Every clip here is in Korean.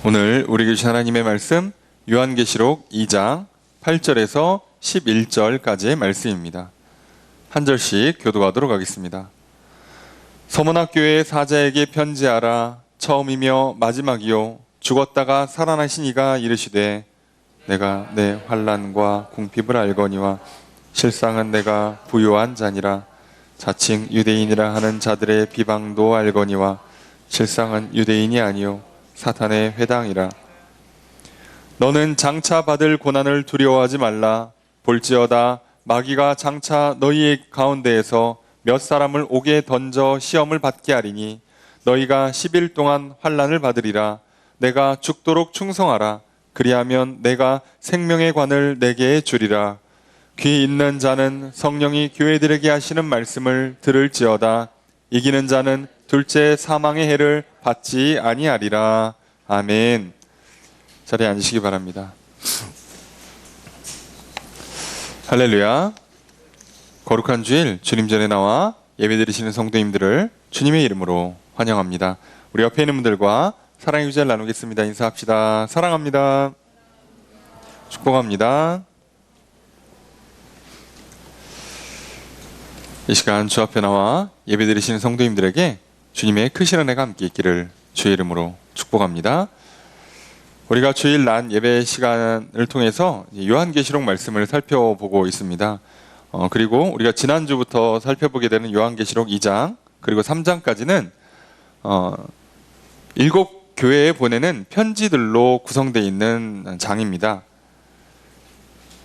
오늘 우리에게 주신 하나님의 말씀 요한계시록 2장 8절에서 11절까지의 말씀입니다. 한 절씩 교독하도록 하겠습니다. 서문학교의 사자에게 편지하라. 처음이며 마지막이요 죽었다가 살아나신 이가 이르시되 내가 내 환난과 궁핍을 알거니와 실상은 내가 부요한 자니라. 자칭 유대인이라 하는 자들의 비방도 알거니와 실상은 유대인이 아니요 사탄의 회당이라. 너는 장차 받을 고난을 두려워하지 말라. 볼지어다 마귀가 장차 너희의 가운데에서 몇 사람을 옥에 던져 시험을 받게 하리니 너희가 10일 동안 환난을 받으리라. 내가 죽도록 충성하라. 그리하면 내가 생명의 관을 내게 주리라. 귀 있는 자는 성령이 교회들에게 하시는 말씀을 들을지어다. 이기는 자는 둘째 사망의 해를 받지 아니하리라. 아멘. 자리에 앉으시기 바랍니다. 할렐루야. 거룩한 주일 주님 전에 나와 예배드리시는 성도님들을 주님의 이름으로 환영합니다. 우리 옆에 있는 분들과 사랑의 유자를 나누겠습니다. 인사합시다. 사랑합니다. 축복합니다. 이 시간 주 앞에 나와 예배드리시는 성도님들에게 주님의 크신 은혜가 함께 있기를 주의 이름으로 축복합니다. 우리가 주일 난 예배 시간을 통해서 요한계시록 말씀을 살펴보고 있습니다. 그리고 우리가 지난주부터 살펴보게 되는 요한계시록 2장 그리고 3장까지는 7교회에 보내는 편지들로 구성되어 있는 장입니다.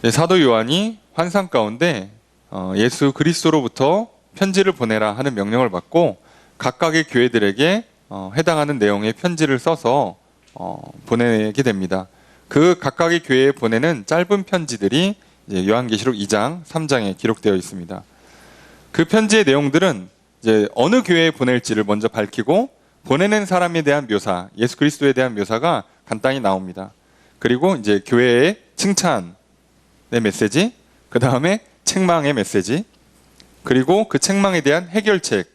사도 요한이 환상 가운데 예수 그리스도로부터 편지를 보내라 하는 명령을 받고 각각의 교회들에게 해당하는 내용의 편지를 써서 보내게 됩니다. 그 각각의 교회에 보내는 짧은 편지들이 이제 요한계시록 2장, 3장에 기록되어 있습니다. 그 편지의 내용들은 이제 어느 교회에 보낼지를 먼저 밝히고 보내는 사람에 대한 묘사, 예수 그리스도에 대한 묘사가 간단히 나옵니다. 그리고 이제 교회의 칭찬의 메시지, 그 다음에 책망의 메시지, 그리고 그 책망에 대한 해결책,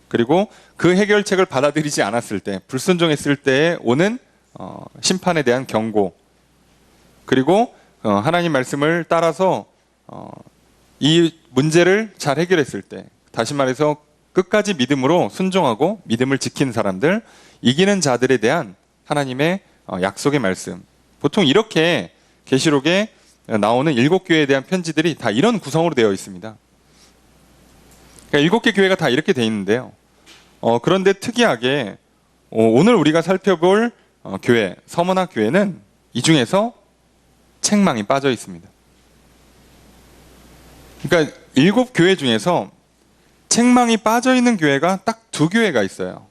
그리고 그 해결책을 받아들이지 않았을 때, 불순종했을 때에 오는 심판에 대한 경고, 그리고 하나님 말씀을 따라서 이 문제를 잘 해결했을 때, 다시 말해서 끝까지 믿음으로 순종하고 믿음을 지킨 사람들, 이기는 자들에 대한 하나님의 약속의 말씀. 보통 이렇게 계시록에 나오는 7교회에 대한 편지들이 다 이런 구성으로 되어 있습니다. 그러니까 7개 교회가 다 이렇게 되어 있는데요. 그런데 특이하게 오늘 우리가 살펴볼 교회, 서문학 교회는 이 중에서 책망이 빠져 있습니다. 그러니까 7교회 중에서 책망이 빠져 있는 교회가 딱 2교회가 있어요.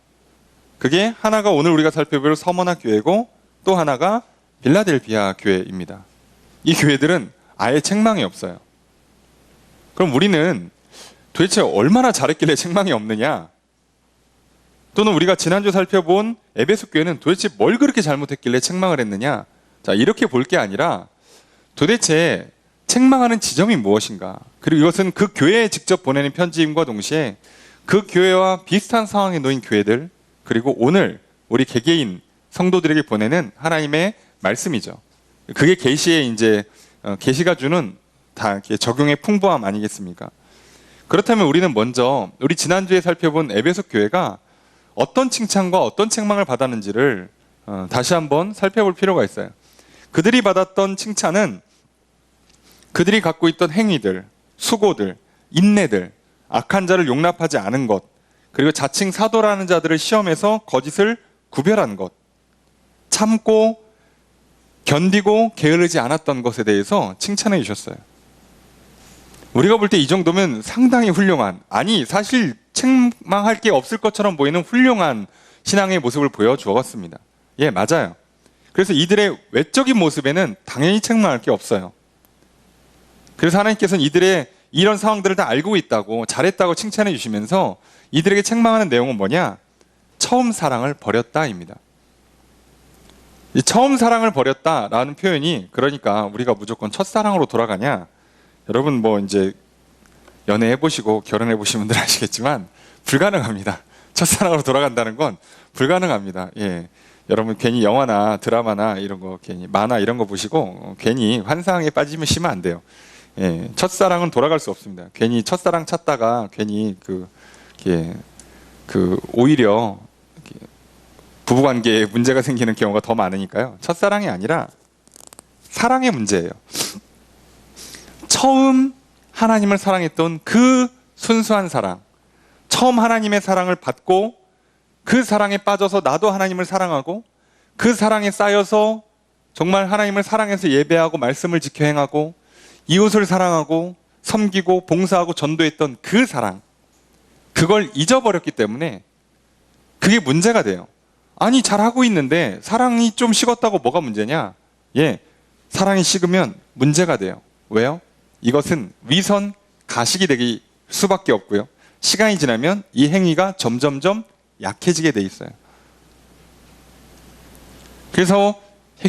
그게 하나가 오늘 우리가 살펴볼 서문학 교회고 또 하나가 빌라델비아 교회입니다. 이 교회들은 아예 책망이 없어요. 그럼 우리는 도대체 얼마나 잘했길래 책망이 없느냐? 또는 우리가 지난주 살펴본 에베소 교회는 도대체 뭘 그렇게 잘못했길래 책망을 했느냐? 자, 이렇게 볼 게 아니라 도대체 책망하는 지점이 무엇인가? 그리고 이것은 그 교회에 직접 보내는 편지임과 동시에 그 교회와 비슷한 상황에 놓인 교회들, 그리고 오늘 우리 개개인 성도들에게 보내는 하나님의 말씀이죠. 그게 계시의 이제 계시가 주는 다 적용의 풍부함 아니겠습니까? 그렇다면 우리는 먼저 우리 지난주에 살펴본 에베소 교회가 어떤 칭찬과 어떤 책망을 받았는지를 다시 한번 살펴볼 필요가 있어요. 그들이 받았던 칭찬은 그들이 갖고 있던 행위들, 수고들, 인내들, 악한 자를 용납하지 않은 것, 그리고 자칭 사도라는 자들을 시험해서 거짓을 구별한 것, 참고 견디고 게으르지 않았던 것에 대해서 칭찬해 주셨어요. 우리가 볼 때 이 정도면 상당히 훌륭한, 아니 사실 책망할 게 없을 것처럼 보이는 훌륭한 신앙의 모습을 보여주었습니다. 예, 맞아요. 그래서 이들의 외적인 모습에는 당연히 책망할 게 없어요. 그래서 하나님께서는 이들의 이런 상황들을 다 알고 있다고, 잘했다고 칭찬해 주시면서 이들에게 책망하는 내용은 뭐냐? 처음 사랑을 버렸다입니다. 이 처음 사랑을 버렸다라는 표현이, 그러니까 우리가 무조건 첫사랑으로 돌아가냐? 여러분 뭐 이제 연애해 보시고 결혼해 보신 분들 아시겠지만 불가능합니다. 첫사랑으로 돌아간다는 건 불가능합니다. 예. 여러분 괜히 영화나 드라마나 이런 거 괜히 만화 이런 거 보시고 괜히 환상에 빠지시면 안 돼요. 예, 첫사랑은 돌아갈 수 없습니다. 괜히 첫사랑 찾다가 괜히 오히려 부부관계에 문제가 생기는 경우가 더 많으니까요. 첫사랑이 아니라 사랑의 문제예요. 처음 하나님을 사랑했던 그 순수한 사랑, 처음 하나님의 사랑을 받고 그 사랑에 빠져서 나도 하나님을 사랑하고 그 사랑에 쌓여서 정말 하나님을 사랑해서 예배하고 말씀을 지켜 행하고 이웃을 사랑하고 섬기고 봉사하고 전도했던 그 사랑, 그걸 잊어버렸기 때문에 그게 문제가 돼요. 아니 잘하고 있는데 사랑이 좀 식었다고 뭐가 문제냐? 예, 사랑이 식으면 문제가 돼요. 왜요? 이것은 위선 가식이 되기 수밖에 없고요. 시간이 지나면 이 행위가 점점점 약해지게 돼 있어요. 그래서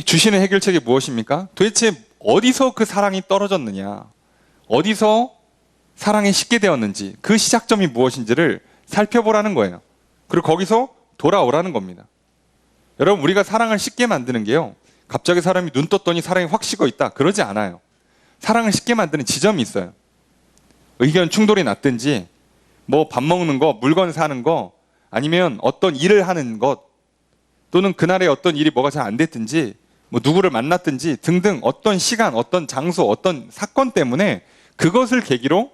주시는 해결책이 무엇입니까? 도대체 어디서 그 사랑이 떨어졌느냐, 어디서 사랑이 식게 되었는지, 그 시작점이 무엇인지를 살펴보라는 거예요. 그리고 거기서 돌아오라는 겁니다. 여러분, 우리가 사랑을 식게 만드는 게요, 갑자기 사람이 눈 떴더니 사랑이 확 식어 있다, 그러지 않아요. 사랑을 식게 만드는 지점이 있어요. 의견 충돌이 났든지, 뭐 밥 먹는 거, 물건 사는 거, 아니면 어떤 일을 하는 것, 또는 그날에 어떤 일이 뭐가 잘 안 됐든지, 뭐 누구를 만났든지 등등 어떤 시간, 어떤 장소, 어떤 사건 때문에 그것을 계기로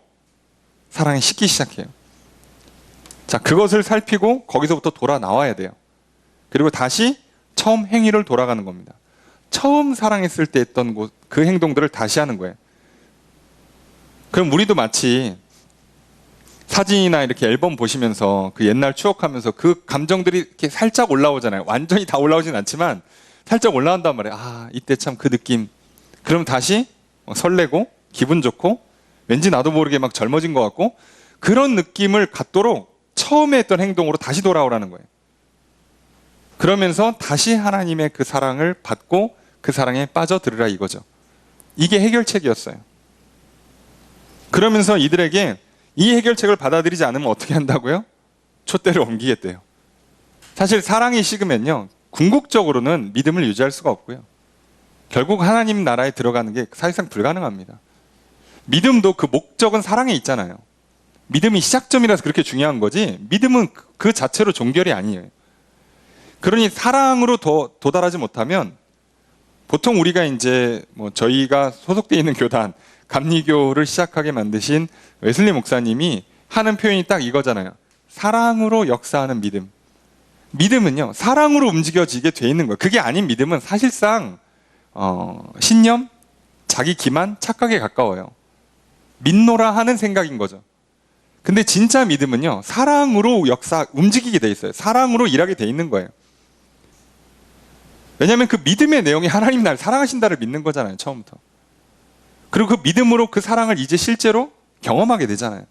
사랑이 식기 시작해요. 자, 그것을 살피고 거기서부터 돌아 나와야 돼요. 그리고 다시 처음 행위를 돌아가는 겁니다. 처음 사랑했을 때 했던 그 행동들을 다시 하는 거예요. 그럼 우리도 마치 사진이나 이렇게 앨범 보시면서 그 옛날 추억하면서 그 감정들이 이렇게 살짝 올라오잖아요. 완전히 다 올라오진 않지만 살짝 올라온단 말이에요. 아, 이때 참 그 느낌. 그럼 다시 설레고 기분 좋고 왠지 나도 모르게 막 젊어진 것 같고 그런 느낌을 갖도록 처음에 했던 행동으로 다시 돌아오라는 거예요. 그러면서 다시 하나님의 그 사랑을 받고 그 사랑에 빠져들으라 이거죠. 이게 해결책이었어요. 그러면서 이들에게 이 해결책을 받아들이지 않으면 어떻게 한다고요? 촛대를 옮기겠대요. 사실 사랑이 식으면요, 궁극적으로는 믿음을 유지할 수가 없고요. 결국 하나님 나라에 들어가는 게 사실상 불가능합니다. 믿음도 그 목적은 사랑에 있잖아요. 믿음이 시작점이라서 그렇게 중요한 거지, 믿음은 그 자체로 종결이 아니에요. 그러니 사랑으로 도달하지 못하면 보통 우리가 이제 뭐 저희가 소속되어 있는 교단, 감리교를 시작하게 만드신 웨슬리 목사님이 하는 표현이 딱 이거잖아요. 사랑으로 역사하는 믿음. 믿음은요, 사랑으로 움직여지게 돼 있는 거예요. 그게 아닌 믿음은 사실상 신념, 자기 기만, 착각에 가까워요. 믿노라 하는 생각인 거죠. 근데 진짜 믿음은요, 사랑으로 움직이게 돼 있어요. 사랑으로 일하게 돼 있는 거예요. 왜냐하면 그 믿음의 내용이 하나님 날 사랑하신다를 믿는 거잖아요, 처음부터. 그리고 그 믿음으로 그 사랑을 이제 실제로 경험하게 되잖아요.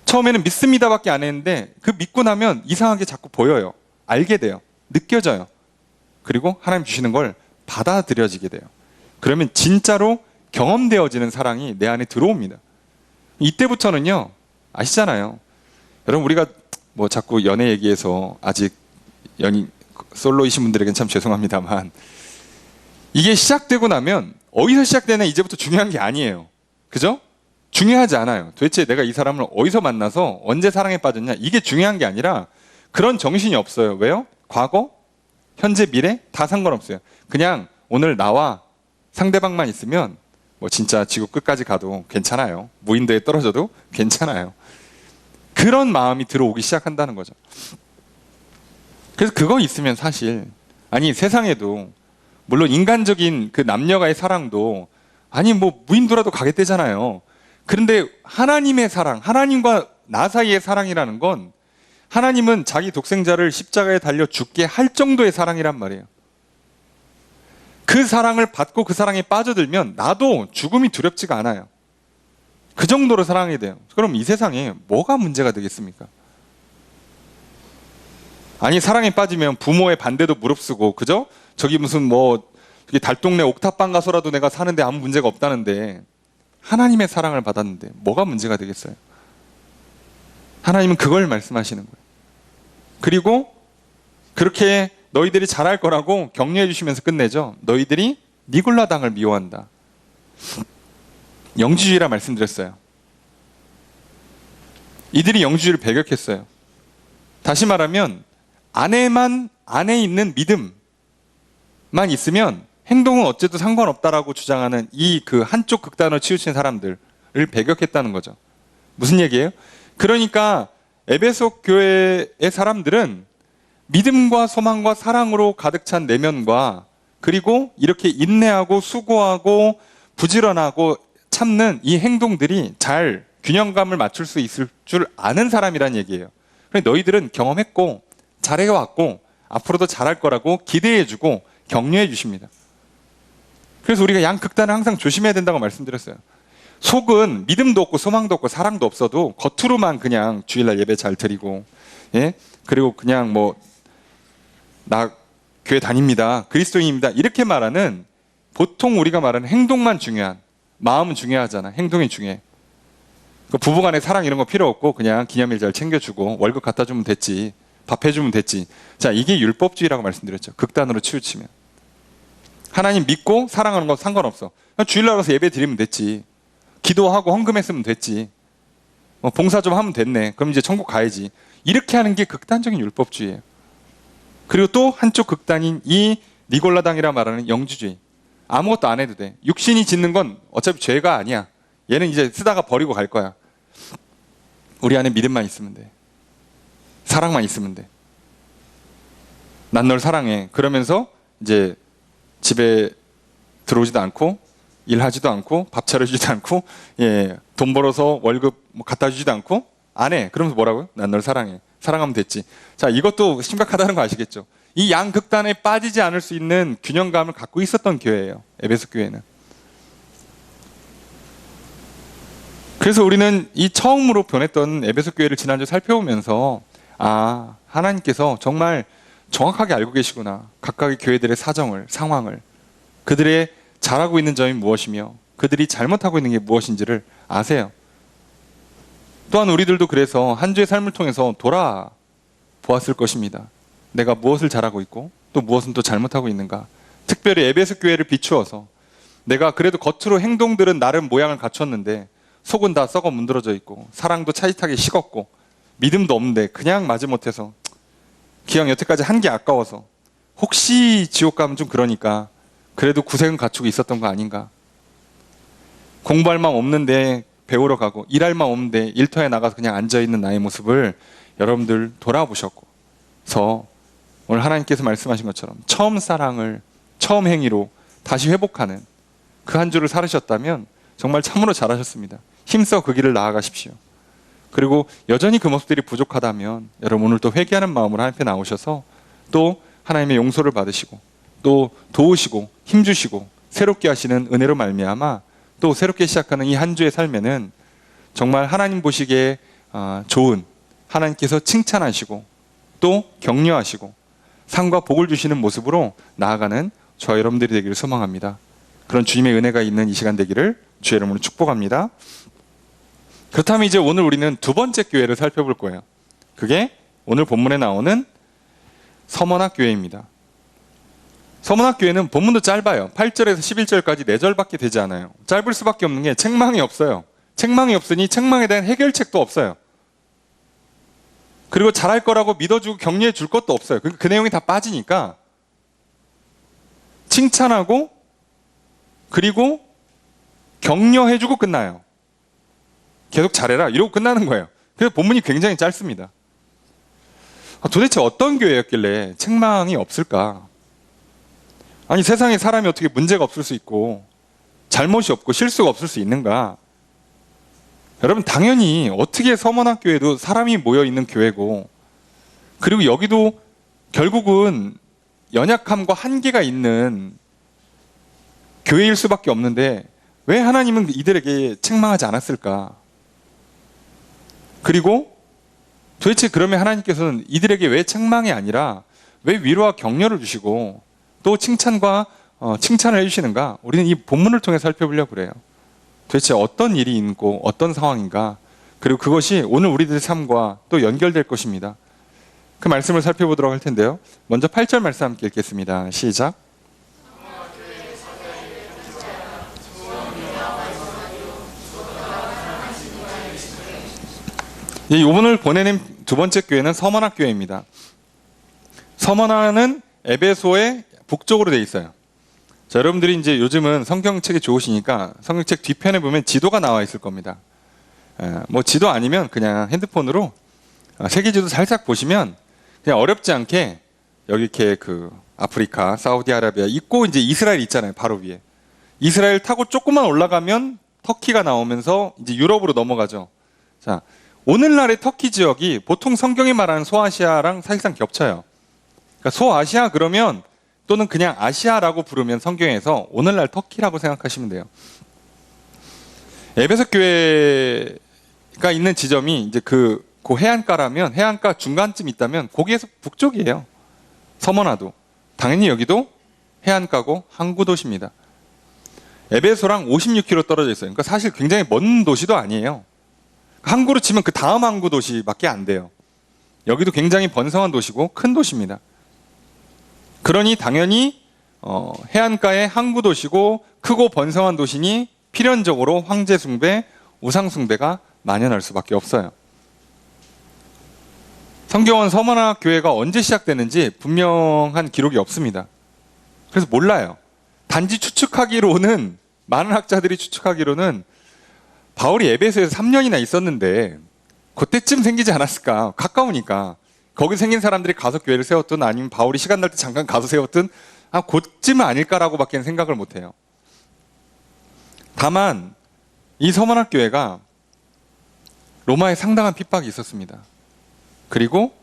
처음에는 믿습니다밖에 안 했는데 그 믿고 나면 이상하게 자꾸 보여요. 알게 돼요. 느껴져요. 그리고 하나님 주시는 걸 받아들여지게 돼요. 그러면 진짜로 경험되어지는 사랑이 내 안에 들어옵니다. 이때부터는요, 아시잖아요. 여러분, 우리가 뭐 자꾸 연애 얘기해서 아직 연인 솔로이신 분들에겐 참 죄송합니다만, 이게 시작되고 나면 어디서 시작되냐 이제부터 중요한 게 아니에요. 그죠? 중요하지 않아요. 도대체 내가 이 사람을 어디서 만나서 언제 사랑에 빠졌냐, 이게 중요한 게 아니라 그런 정신이 없어요. 왜요? 과거, 현재, 미래 다 상관없어요. 그냥 오늘 나와 상대방만 있으면 뭐 진짜 지구 끝까지 가도 괜찮아요. 무인도에 떨어져도 괜찮아요. 그런 마음이 들어오기 시작한다는 거죠. 그래서 그거 있으면 사실, 아니 세상에도 물론 인간적인 그 남녀가의 사랑도 아니 뭐 무인도라도 가겠대잖아요. 그런데 하나님의 사랑, 하나님과 나 사이의 사랑이라는 건, 하나님은 자기 독생자를 십자가에 달려 죽게 할 정도의 사랑이란 말이에요. 그 사랑을 받고 그 사랑에 빠져들면 나도 죽음이 두렵지가 않아요. 그 정도로 사랑이 돼요. 그럼 이 세상에 뭐가 문제가 되겠습니까? 아니 사랑에 빠지면 부모의 반대도 무릅쓰고, 그죠? 저기 무슨 뭐 달동네 옥탑방 가서라도 내가 사는데 아무 문제가 없다는데, 하나님의 사랑을 받았는데 뭐가 문제가 되겠어요? 하나님은 그걸 말씀하시는 거예요. 그리고 그렇게 너희들이 잘할 거라고 격려해 주시면서 끝내죠. 너희들이 니골라당을 미워한다. 영지주의라 말씀드렸어요. 이들이 영지주의를 배격했어요. 다시 말하면 안에 있는 믿음만 있으면 행동은 어째도 상관없다라고 주장하는 이 그 한쪽 극단으로 치우친 사람들을 배격했다는 거죠. 무슨 얘기예요? 그러니까 에베소 교회의 사람들은 믿음과 소망과 사랑으로 가득 찬 내면과 그리고 이렇게 인내하고 수고하고 부지런하고 참는 이 행동들이 잘 균형감을 맞출 수 있을 줄 아는 사람이란 얘기예요. 너희들은 경험했고 잘해왔고 앞으로도 잘할 거라고 기대해주고 격려해 주십니다. 그래서 우리가 양극단을 항상 조심해야 된다고 말씀드렸어요. 속은 믿음도 없고 소망도 없고 사랑도 없어도 겉으로만 그냥 주일날 예배 잘 드리고, 예? 그리고 그냥 뭐 나 교회 다닙니다, 그리스도인입니다 이렇게 말하는, 보통 우리가 말하는 행동만 중요한, 마음은 중요하잖아. 행동이 중요해. 부부간의 사랑 이런 거 필요 없고 그냥 기념일 잘 챙겨주고 월급 갖다 주면 됐지, 밥 해주면 됐지. 자, 이게 율법주의라고 말씀드렸죠. 극단으로 치우치면. 하나님 믿고 사랑하는 건 상관없어. 그냥 주일날 가서 예배 드리면 됐지. 기도하고 헌금했으면 됐지. 봉사 좀 하면 됐네. 그럼 이제 천국 가야지. 이렇게 하는 게 극단적인 율법주의예요. 그리고 또 한쪽 극단인 이 니골라당이라 말하는 영주주의. 아무것도 안 해도 돼. 육신이 짓는 건 어차피 죄가 아니야. 얘는 이제 쓰다가 버리고 갈 거야. 우리 안에 믿음만 있으면 돼. 사랑만 있으면 돼. 난 널 사랑해. 그러면서 이제 집에 들어오지도 않고 일하지도 않고 밥 차려주지도 않고, 예, 돈 벌어서 월급 뭐 갖다 주지도 않고 안 해. 그러면서 뭐라고요? 난 널 사랑해. 사랑하면 됐지. 자, 이것도 심각하다는 거 아시겠죠? 이 양극단에 빠지지 않을 수 있는 균형감을 갖고 있었던 교회예요. 에베소 교회는. 그래서 우리는 이 처음으로 변했던 에베소 교회를 지난주 살펴보면서, 아, 하나님께서 정말 정확하게 알고 계시구나. 각각의 교회들의 사정을, 상황을, 그들의 잘하고 있는 점이 무엇이며 그들이 잘못하고 있는 게 무엇인지를 아세요. 또한 우리들도 그래서 한 주의 삶을 통해서 돌아보았을 것입니다. 내가 무엇을 잘하고 있고 또 무엇은 또 잘못하고 있는가. 특별히 에베소 교회를 비추어서 내가 그래도 겉으로 행동들은 나름 모양을 갖췄는데 속은 다 썩어 문드러져 있고 사랑도 차짓하게 식었고 믿음도 없는데 그냥 마지못해서 기왕 여태까지 한 게 아까워서 혹시 지옥 가면 좀 그러니까 그래도 구색은 갖추고 있었던 거 아닌가. 공부할 마음 없는데 배우러 가고 일할 마음 없는데 일터에 나가서 그냥 앉아있는 나의 모습을 여러분들 돌아보셨고서 오늘 하나님께서 말씀하신 것처럼 처음 사랑을 처음 행위로 다시 회복하는 그 한 주를 살으셨다면 정말 참으로 잘하셨습니다. 힘써 그 길을 나아가십시오. 그리고 여전히 그 모습들이 부족하다면 여러분 오늘 또 회개하는 마음으로 하나님 앞에 나오셔서 또 하나님의 용서를 받으시고 또 도우시고 힘주시고 새롭게 하시는 은혜로 말미암아 또 새롭게 시작하는 이 한 주의 삶에는 정말 하나님 보시기에 좋은, 하나님께서 칭찬하시고 또 격려하시고 상과 복을 주시는 모습으로 나아가는 저와 여러분들이 되기를 소망합니다. 그런 주님의 은혜가 있는 이 시간 되기를 주의 이름으로 축복합니다. 그렇다면 이제 오늘 우리는 두 번째 교회를 살펴볼 거예요. 그게 오늘 본문에 나오는 서머나 교회입니다. 서머나 교회는 본문도 짧아요. 8절에서 11절까지 4절밖에 되지 않아요. 짧을 수밖에 없는 게 책망이 없어요. 책망이 없으니 책망에 대한 해결책도 없어요. 그리고 잘할 거라고 믿어주고 격려해 줄 것도 없어요. 그 내용이 다 빠지니까 칭찬하고 그리고 격려해주고 끝나요. 계속 잘해라 이러고 끝나는 거예요. 그래서 본문이 굉장히 짧습니다. 도대체 어떤 교회였길래 책망이 없을까? 아니, 세상에 사람이 어떻게 문제가 없을 수 있고 잘못이 없고 실수가 없을 수 있는가? 여러분, 당연히 어떻게 서머나 교회도 사람이 모여있는 교회고, 그리고 여기도 결국은 연약함과 한계가 있는 교회일 수밖에 없는데 왜 하나님은 이들에게 책망하지 않았을까? 그리고 도대체 그러면 하나님께서는 이들에게 왜 책망이 아니라 왜 위로와 격려를 주시고 또 칭찬을 해주시는가? 우리는 이 본문을 통해 살펴보려고 그래요. 도대체 어떤 일이 있고 어떤 상황인가? 그리고 그것이 오늘 우리들의 삶과 또 연결될 것입니다. 그 말씀을 살펴보도록 할 텐데요. 먼저 8절 말씀 함께 읽겠습니다. 시작. 이번을 보내는 두 번째 교회는 서머나 교회입니다. 서머나는 에베소의 북쪽으로 되어 있어요. 자, 여러분들이 이제 요즘은 성경책이 좋으시니까 성경책 뒤편에 보면 지도가 나와 있을 겁니다. 뭐 지도 아니면 그냥 핸드폰으로 세계지도 살짝 보시면 그냥 어렵지 않게 여기 이렇게 그 아프리카, 사우디아라비아 있고 이제 이스라엘 있잖아요. 바로 위에. 이스라엘 타고 조금만 올라가면 터키가 나오면서 이제 유럽으로 넘어가죠. 자, 오늘날의 터키 지역이 보통 성경이 말하는 소아시아랑 사실상 겹쳐요. 그러니까 소아시아 그러면 또는 그냥 아시아라고 부르면 성경에서 오늘날 터키라고 생각하시면 돼요. 에베소 교회가 있는 지점이 이제 그 해안가라면 해안가 중간쯤 있다면 거기에서 북쪽이에요. 서머나도. 당연히 여기도 해안가고 항구 도시입니다. 에베소랑 56km 떨어져 있어요. 그러니까 사실 굉장히 먼 도시도 아니에요. 항구로 치면 그 다음 항구 도시밖에 안 돼요. 여기도 굉장히 번성한 도시고 큰 도시입니다. 그러니 당연히 해안가의 항구 도시고 크고 번성한 도시니 필연적으로 황제 숭배, 우상 숭배가 만연할 수밖에 없어요. 성경은 서머나 교회가 언제 시작되는지 분명한 기록이 없습니다. 그래서 몰라요. 단지 추측하기로는 많은 학자들이 추측하기로는 바울이 에베소에서 3년이나 있었는데 그때쯤 생기지 않았을까? 가까우니까. 거기 생긴 사람들이 가서 교회를 세웠든 아니면 바울이 시간 날 때 잠깐 가서 세웠든 그쯤은 아닐까라고 밖에 생각을 못해요. 다만 이 서머나 교회가 로마에 상당한 핍박이 있었습니다. 그리고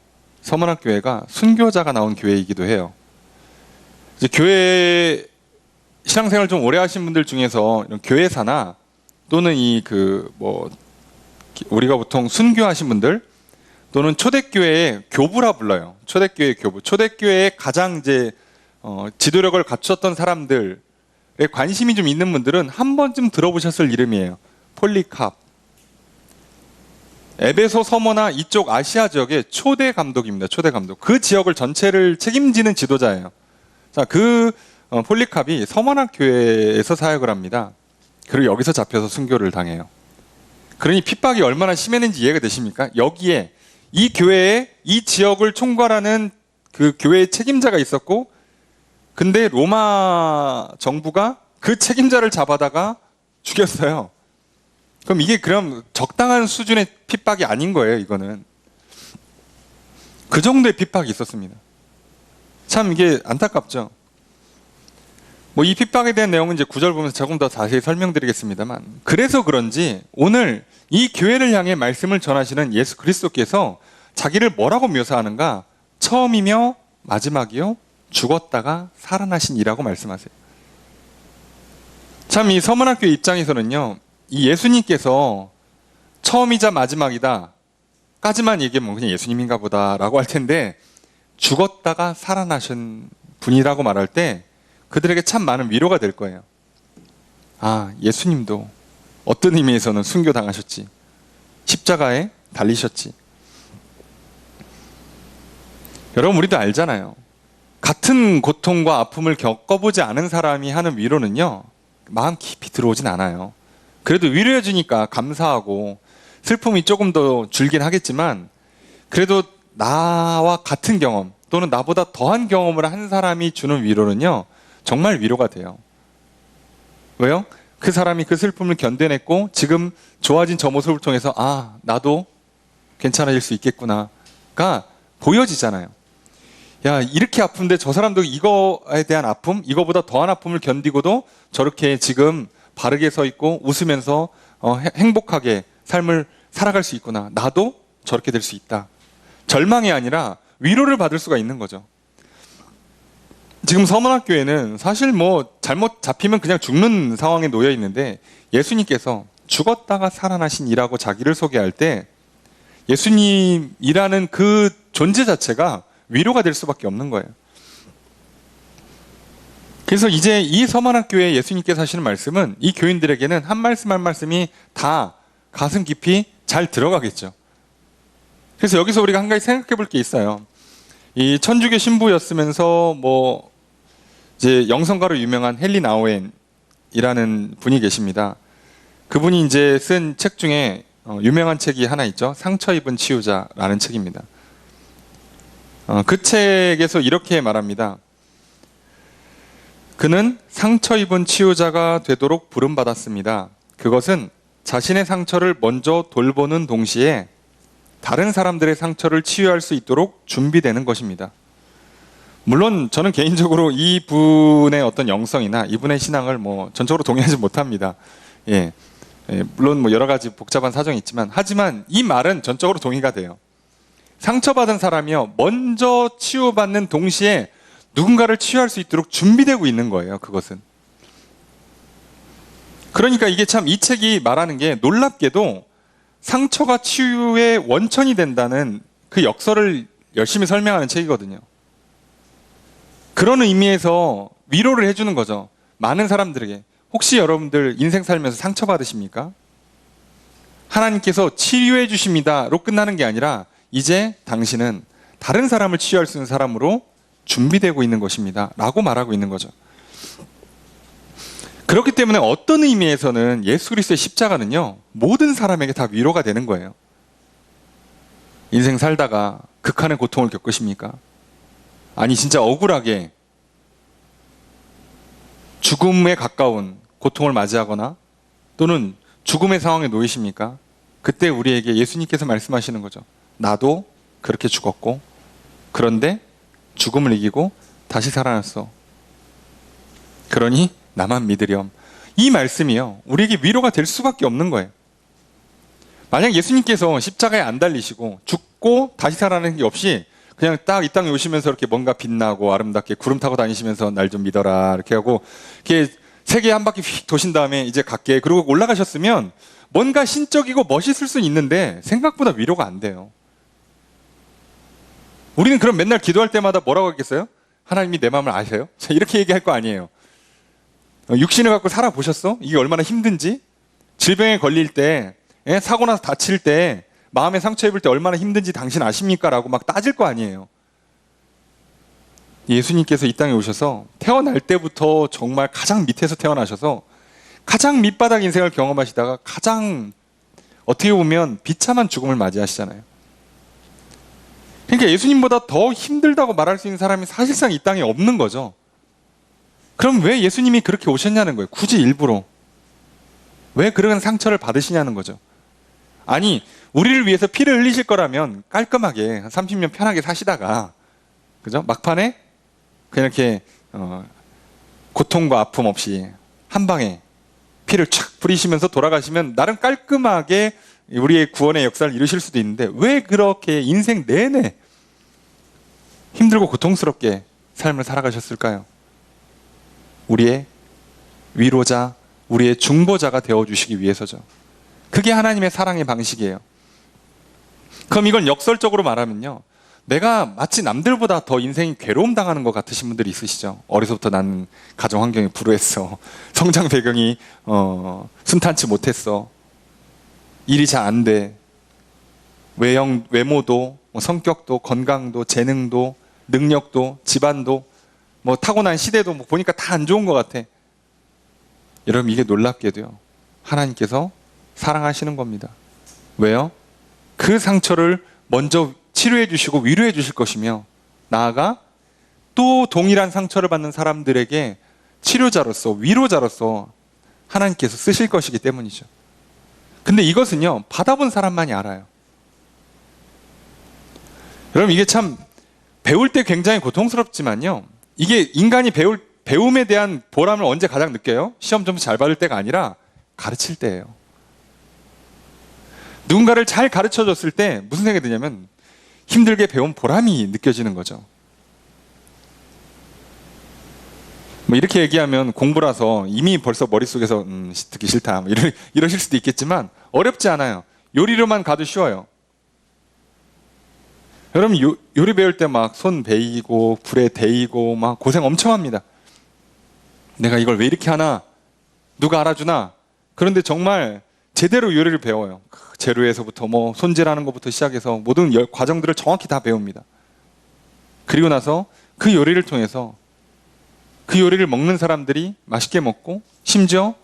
서머나 교회가 순교자가 나온 교회이기도 해요. 이제 교회 신앙생활 좀 오래 하신 분들 중에서 이런 교회사나 또는 우리가 보통 순교하신 분들 또는 초대교회의 교부라 불러요. 초대교회 교부. 초대교회에 가장 이제 지도력을 갖췄던 사람들에 관심이 좀 있는 분들은 한 번쯤 들어보셨을 이름이에요. 폴리캅. 에베소 서머나 이쪽 아시아 지역의 초대 감독입니다. 초대 감독. 그 지역을 전체를 책임지는 지도자예요. 자, 그 폴리캅이 서머나 교회에서 사역을 합니다. 그리고 여기서 잡혀서 순교를 당해요. 그러니 핍박이 얼마나 심했는지 이해가 되십니까? 여기에 이 교회에 이 지역을 총괄하는 그 교회의 책임자가 있었고, 근데 로마 정부가 그 책임자를 잡아다가 죽였어요. 그럼 적당한 수준의 핍박이 아닌 거예요, 이거는. 그 정도의 핍박이 있었습니다. 참 이게 안타깝죠. 이 핍박에 대한 내용은 이제 9절 보면서 조금 더 자세히 설명드리겠습니다만, 그래서 그런지 오늘 이 교회를 향해 말씀을 전하시는 예수 그리스도께서 자기를 뭐라고 묘사하는가? 처음이며 마지막이요, 죽었다가 살아나신 이라고 말씀하세요. 참 이 서머나 교회 입장에서는요, 이 예수님께서 처음이자 마지막이다 까지만 얘기하면 그냥 예수님인가 보다라고 할 텐데, 죽었다가 살아나신 분이라고 말할 때 그들에게 참 많은 위로가 될 거예요. 아, 예수님도 어떤 의미에서는 순교당하셨지. 십자가에 달리셨지. 여러분, 우리도 알잖아요. 같은 고통과 아픔을 겪어보지 않은 사람이 하는 위로는요, 마음 깊이 들어오진 않아요. 그래도 위로해 주니까 감사하고 슬픔이 조금 더 줄긴 하겠지만, 그래도 나와 같은 경험 또는 나보다 더한 경험을 한 사람이 주는 위로는요, 정말 위로가 돼요. 왜요? 그 사람이 그 슬픔을 견뎌냈고 지금 좋아진 저 모습을 통해서 나도 괜찮아질 수 있겠구나가 보여지잖아요. 야, 이렇게 아픈데 저 사람도 이거에 대한 아픔, 이거보다 더한 아픔을 견디고도 저렇게 지금 바르게 서 있고 웃으면서 행복하게 삶을 살아갈 수 있구나. 나도 저렇게 될 수 있다. 절망이 아니라 위로를 받을 수가 있는 거죠. 지금 서머나 교회는 사실 잘못 잡히면 그냥 죽는 상황에 놓여 있는데, 예수님께서 죽었다가 살아나신 이라고 자기를 소개할 때 예수님이라는 그 존재 자체가 위로가 될 수밖에 없는 거예요. 그래서 이제 이 서머나 교회에 예수님께서 하시는 말씀은 이 교인들에게는 한 말씀 한 말씀이 다 가슴 깊이 잘 들어가겠죠. 그래서 여기서 우리가 한 가지 생각해 볼 게 있어요. 이 천주교 신부였으면서 뭐 이제 영성가로 유명한 헨리 나우엔이라는 분이 계십니다. 그분이 이제 쓴 책 중에 유명한 책이 하나 있죠. 상처 입은 치유자라는 책입니다. 그 책에서 이렇게 말합니다. 그는 상처 입은 치유자가 되도록 부름받았습니다. 그것은 자신의 상처를 먼저 돌보는 동시에 다른 사람들의 상처를 치유할 수 있도록 준비되는 것입니다. 물론 저는 개인적으로 이분의 어떤 영성이나 이분의 신앙을 뭐 전적으로 동의하지 못합니다. 예. 물론 뭐 여러 가지 복잡한 사정이 있지만, 하지만 이 말은 전적으로 동의가 돼요. 상처받은 사람이요, 먼저 치유받는 동시에 누군가를 치유할 수 있도록 준비되고 있는 거예요, 그것은. 그러니까 이게 참 이 책이 말하는 게 놀랍게도 상처가 치유의 원천이 된다는 그 역설을 열심히 설명하는 책이거든요. 그런 의미에서 위로를 해주는 거죠. 많은 사람들에게. 혹시 여러분들 인생 살면서 상처받으십니까? 하나님께서 치유해 주십니다로 끝나는 게 아니라 이제 당신은 다른 사람을 치유할 수 있는 사람으로 준비되고 있는 것입니다 라고 말하고 있는 거죠. 그렇기 때문에 어떤 의미에서는 예수 그리스도의 십자가는요, 모든 사람에게 다 위로가 되는 거예요. 인생 살다가 극한의 고통을 겪으십니까? 아니 진짜 억울하게 죽음에 가까운 고통을 맞이하거나 또는 죽음의 상황에 놓이십니까? 그때 우리에게 예수님께서 말씀하시는 거죠. 나도 그렇게 죽었고 그런데 죽음을 이기고 다시 살아났어. 그러니 나만 믿으렴. 이 말씀이요, 우리에게 위로가 될 수밖에 없는 거예요. 만약 예수님께서 십자가에 안 달리시고 죽고 다시 살아나는 게 없이 그냥 딱 이 땅에 오시면서 이렇게 뭔가 빛나고 아름답게 구름 타고 다니시면서 날 좀 믿어라 이렇게 하고 이렇게 세계 한 바퀴 휙 도신 다음에 이제 갈게 그러고 올라가셨으면 뭔가 신적이고 멋있을 수는 있는데 생각보다 위로가 안 돼요. 우리는 그럼 맨날 기도할 때마다 뭐라고 하겠어요? 하나님이 내 마음을 아세요? 이렇게 얘기할 거 아니에요. 육신을 갖고 살아보셨어? 이게 얼마나 힘든지? 질병에 걸릴 때, 사고 나서 다칠 때, 마음에 상처 입을 때 얼마나 힘든지 당신 아십니까? 라고 막 따질 거 아니에요. 예수님께서 이 땅에 오셔서 태어날 때부터 정말 가장 밑에서 태어나셔서 가장 밑바닥 인생을 경험하시다가 가장 어떻게 보면 비참한 죽음을 맞이하시잖아요. 그러니까 예수님보다 더 힘들다고 말할 수 있는 사람이 사실상 이 땅에 없는 거죠. 그럼 왜 예수님이 그렇게 오셨냐는 거예요. 굳이 일부러. 왜 그런 상처를 받으시냐는 거죠. 아니, 우리를 위해서 피를 흘리실 거라면 깔끔하게 한 30년 편하게 사시다가, 그죠? 막판에 그냥 이렇게 고통과 아픔 없이 한 방에 피를 촥 뿌리시면서 돌아가시면 나름 깔끔하게 우리의 구원의 역사를 이루실 수도 있는데, 왜 그렇게 인생 내내 힘들고 고통스럽게 삶을 살아가셨을까요? 우리의 위로자, 우리의 중보자가 되어주시기 위해서죠. 그게 하나님의 사랑의 방식이에요. 그럼 이걸 역설적으로 말하면요, 내가 마치 남들보다 더 인생이 괴로움 당하는 것 같으신 분들이 있으시죠. 어려서부터 나는 가정 환경이 불우했어. 성장 배경이 순탄치 못했어. 일이 잘 안 돼. 외모도, 성격도, 건강도, 재능도, 능력도, 집안도, 타고난 시대도 보니까 다 안 좋은 것 같아. 여러분, 이게 놀랍게도요, 하나님께서 사랑하시는 겁니다. 왜요? 그 상처를 먼저 치료해 주시고 위로해 주실 것이며, 나아가 또 동일한 상처를 받는 사람들에게 치료자로서, 위로자로서 하나님께서 쓰실 것이기 때문이죠. 근데 이것은요, 받아본 사람만이 알아요. 여러분, 이게 참 배울 때 굉장히 고통스럽지만요, 이게 인간이 배움에 대한 보람을 언제 가장 느껴요? 시험 점수 잘 받을 때가 아니라 가르칠 때예요. 누군가를 잘 가르쳐 줬을 때 무슨 생각이 드냐면 힘들게 배운 보람이 느껴지는 거죠. 이렇게 얘기하면 공부라서 이미 벌써 머릿속에서 듣기 싫다 이러실 수도 있겠지만 어렵지 않아요. 요리로만 가도 쉬워요. 여러분, 요리 배울 때 막 손 베이고 불에 데이고 막 고생 엄청 합니다. 내가 이걸 왜 이렇게 하나? 누가 알아주나? 그런데 정말 제대로 요리를 배워요. 재료에서부터 손질하는 것부터 시작해서 모든 과정들을 정확히 다 배웁니다. 그리고 나서 그 요리를 통해서 그 요리를 먹는 사람들이 맛있게 먹고 심지어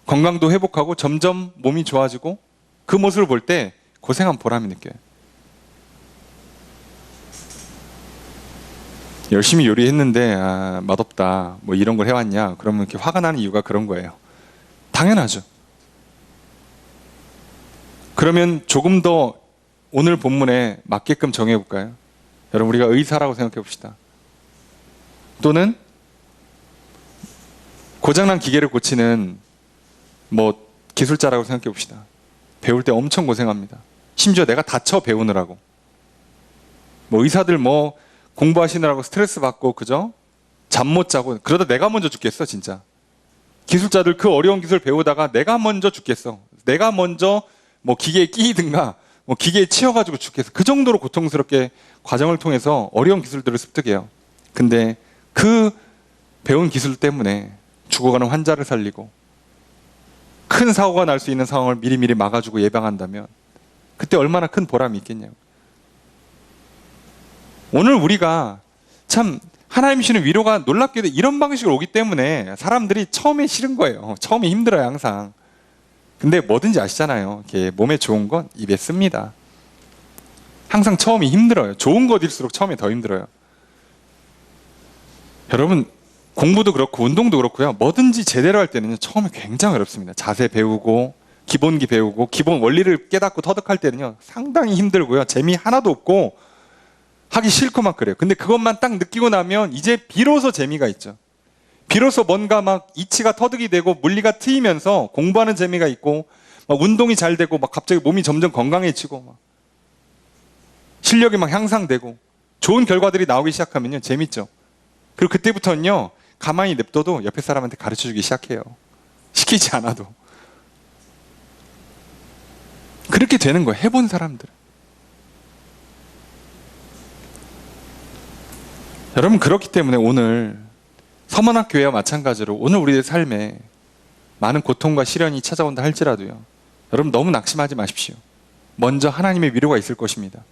건강도 회복하고 점점 몸이 좋아지고 그 모습을 볼 때 고생한 보람이 느껴요. 열심히 요리했는데 맛없다 뭐 이런 걸 해왔냐 그러면 이렇게 화가 나는 이유가 그런 거예요. 당연하죠. 그러면 조금 더 오늘 본문에 맞게끔 정해볼까요? 여러분 우리가 의사라고 생각해 봅시다. 또는 고장난 기계를 고치는 뭐 기술자라고 생각해 봅시다. 배울 때 엄청 고생합니다. 심지어 내가 다쳐 배우느라고. 뭐 의사들 뭐 공부하시느라고 스트레스 받고 그죠? 잠 못 자고 그러다 내가 먼저 죽겠어 진짜. 기술자들 그 어려운 기술 배우다가 내가 먼저 죽겠어. 내가 먼저 뭐 기계에 끼이든가 뭐 기계에 치여가지고 죽겠어. 그 정도로 고통스럽게 과정을 통해서 어려운 기술들을 습득해요. 근데 그 배운 기술 때문에 죽어가는 환자를 살리고 큰 사고가 날 수 있는 상황을 미리미리 막아주고 예방한다면 그때 얼마나 큰 보람이 있겠냐고. 오늘 우리가 참 하나님 주시는 위로가 놀랍게도 이런 방식으로 오기 때문에 사람들이 처음에 싫은 거예요. 처음에 힘들어요 항상. 근데 뭐든지 아시잖아요. 이렇게 몸에 좋은 건 입에 씁니다. 항상 처음이 힘들어요. 좋은 것일수록 처음에 더 힘들어요. 여러분 공부도 그렇고 운동도 그렇고요. 뭐든지 제대로 할 때는요. 처음에 굉장히 어렵습니다. 자세 배우고 기본기 배우고 기본 원리를 깨닫고 터득할 때는요. 상당히 힘들고요. 재미 하나도 없고 하기 싫고 막 그래요. 근데 그것만 딱 느끼고 나면 이제 비로소 재미가 있죠. 비로소 뭔가 막 이치가 터득이 되고 물리가 트이면서 공부하는 재미가 있고 막 운동이 잘 되고 막 갑자기 몸이 점점 건강해지고 막 실력이 막 향상되고 좋은 결과들이 나오기 시작하면요. 재밌죠. 그리고 그때부터는요. 가만히 냅둬도 옆에 사람한테 가르쳐주기 시작해요. 시키지 않아도. 그렇게 되는 거예요. 해본 사람들은. 여러분 그렇기 때문에 오늘 서머나 교회와 마찬가지로 오늘 우리의 삶에 많은 고통과 시련이 찾아온다 할지라도요. 여러분 너무 낙심하지 마십시오. 먼저 하나님의 위로가 있을 것입니다.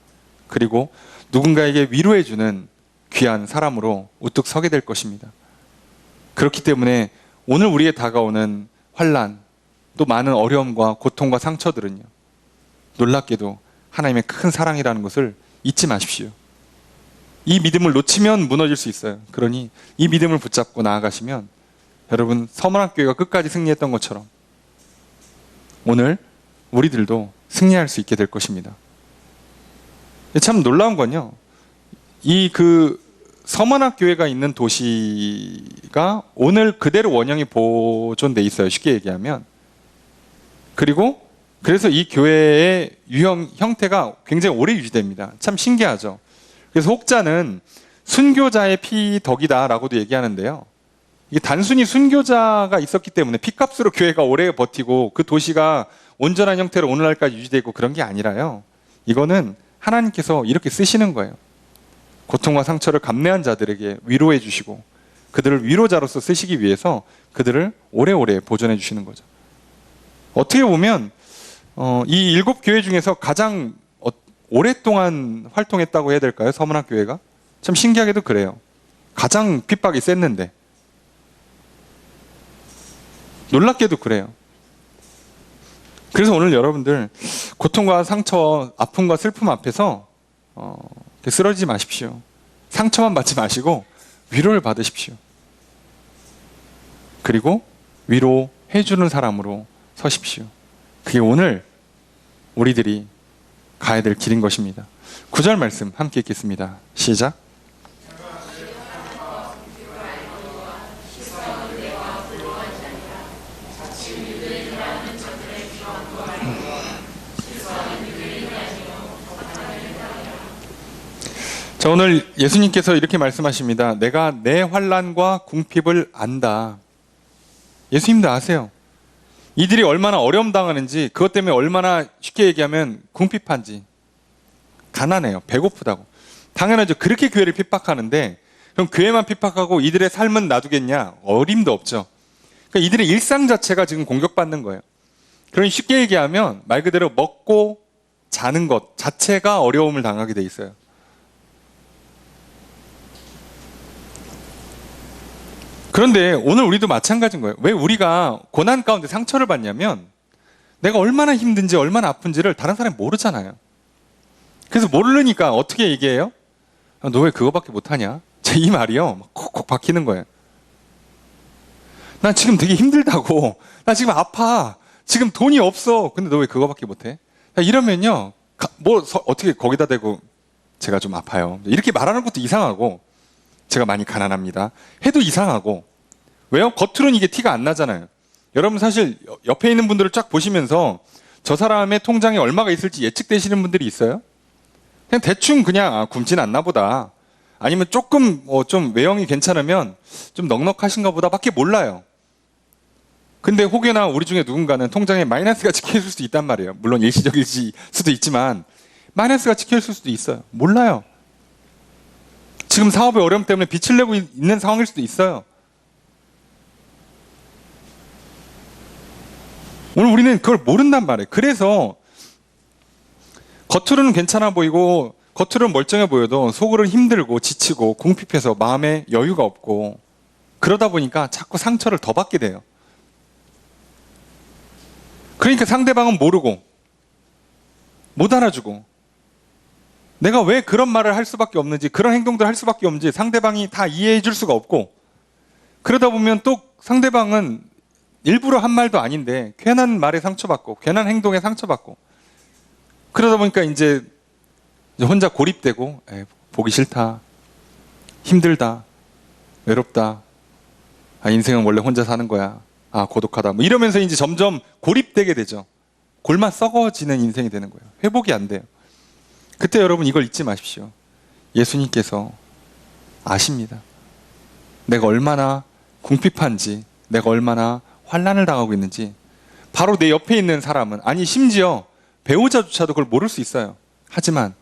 그리고 누군가에게 위로해주는 귀한 사람으로 우뚝 서게 될 것입니다. 그렇기 때문에 오늘 우리에 다가오는 환난 또 많은 어려움과 고통과 상처들은요. 놀랍게도 하나님의 큰 사랑이라는 것을 잊지 마십시오. 이 믿음을 놓치면 무너질 수 있어요. 그러니 이 믿음을 붙잡고 나아가시면 여러분 서문학교회가 끝까지 승리했던 것처럼 오늘 우리들도 승리할 수 있게 될 것입니다. 참 놀라운 건요. 서문학교회가 있는 도시가 오늘 그대로 원형이 보존돼 있어요. 쉽게 얘기하면. 그리고 그래서 이 교회의 유형 형태가 굉장히 오래 유지됩니다. 참 신기하죠. 그래서 혹자는 순교자의 피덕이다라고도 얘기하는데요. 이게 단순히 순교자가 있었기 때문에 피값으로 교회가 오래 버티고 그 도시가 온전한 형태로 오늘날까지 유지되고 그런 게 아니라요. 이거는 하나님께서 이렇게 쓰시는 거예요. 고통과 상처를 감내한 자들에게 위로해 주시고 그들을 위로자로서 쓰시기 위해서 그들을 오래오래 보존해 주시는 거죠. 어떻게 보면 이 7교회 중에서 가장 오랫동안 활동했다고 해야 될까요? 서문학교회가? 참 신기하게도 그래요. 가장 핍박이 셌는데 놀랍게도 그래요. 그래서 오늘 여러분들 고통과 상처, 아픔과 슬픔 앞에서 쓰러지지 마십시오. 상처만 받지 마시고 위로를 받으십시오. 그리고 위로해주는 사람으로 서십시오. 그게 오늘 우리들이 가야 될 길인 것입니다. 9절 말씀 함께 읽겠습니다. 시작. 자, 오늘 예수님께서 이렇게 말씀하십니다. 내가 내 환난과 궁핍을 안다. 예수님도 아세요. 이들이 얼마나 어려움 당하는지, 그것 때문에 얼마나 쉽게 얘기하면 궁핍한지, 가난해요. 배고프다고. 당연하죠. 그렇게 교회를 핍박하는데 그럼 교회만 핍박하고 이들의 삶은 놔두겠냐? 어림도 없죠. 그러니까 이들의 일상 자체가 지금 공격받는 거예요. 그러니 쉽게 얘기하면 말 그대로 먹고 자는 것 자체가 어려움을 당하게 돼 있어요. 그런데 오늘 우리도 마찬가지인 거예요. 왜 우리가 고난 가운데 상처를 받냐면 내가 얼마나 힘든지 얼마나 아픈지를 다른 사람이 모르잖아요. 그래서 모르니까 어떻게 얘기해요? 너 왜 그거밖에 못하냐? 제 이 말이요. 콕콕 박히는 거예요. 난 지금 되게 힘들다고. 나 지금 아파. 지금 돈이 없어. 근데 너 왜 그거밖에 못해? 이러면요. 어떻게 거기다 대고 제가 좀 아파요. 이렇게 말하는 것도 이상하고 제가 많이 가난합니다. 해도 이상하고. 왜요? 겉으로는 이게 티가 안 나잖아요. 여러분 사실 옆에 있는 분들을 쫙 보시면서 저 사람의 통장에 얼마가 있을지 예측되시는 분들이 있어요? 그냥 대충 그냥 굶진 않나 보다. 아니면 조금 좀 외형이 괜찮으면 좀 넉넉하신가 보다 밖에 몰라요. 근데 혹여나 우리 중에 누군가는 통장에 마이너스가 찍혀있을 수도 있단 말이에요. 물론 일시적일 수도 있지만 마이너스가 찍혀있을 수도 있어요. 몰라요. 지금 사업의 어려움 때문에 빚을 내고 있는 상황일 수도 있어요. 오늘 우리는 그걸 모른단 말이에요. 그래서 겉으로는 괜찮아 보이고 겉으로는 멀쩡해 보여도 속으로는 힘들고 지치고 궁핍해서 마음에 여유가 없고 그러다 보니까 자꾸 상처를 더 받게 돼요. 그러니까 상대방은 모르고 못 알아주고 내가 왜 그런 말을 할 수밖에 없는지 그런 행동들을 할 수밖에 없는지 상대방이 다 이해해 줄 수가 없고 그러다 보면 또 상대방은 일부러 한 말도 아닌데 괜한 말에 상처받고 괜한 행동에 상처받고 그러다 보니까 이제 혼자 고립되고 보기 싫다, 힘들다, 외롭다, 인생은 원래 혼자 사는 거야, 고독하다 뭐 이러면서 이제 점점 고립되게 되죠. 골마 썩어지는 인생이 되는 거예요. 회복이 안 돼요. 그때 여러분 이걸 잊지 마십시오. 예수님께서 아십니다. 내가 얼마나 궁핍한지, 내가 얼마나 환난을 당하고 있는지 바로 내 옆에 있는 사람은 심지어 배우자조차도 그걸 모를 수 있어요. 하지만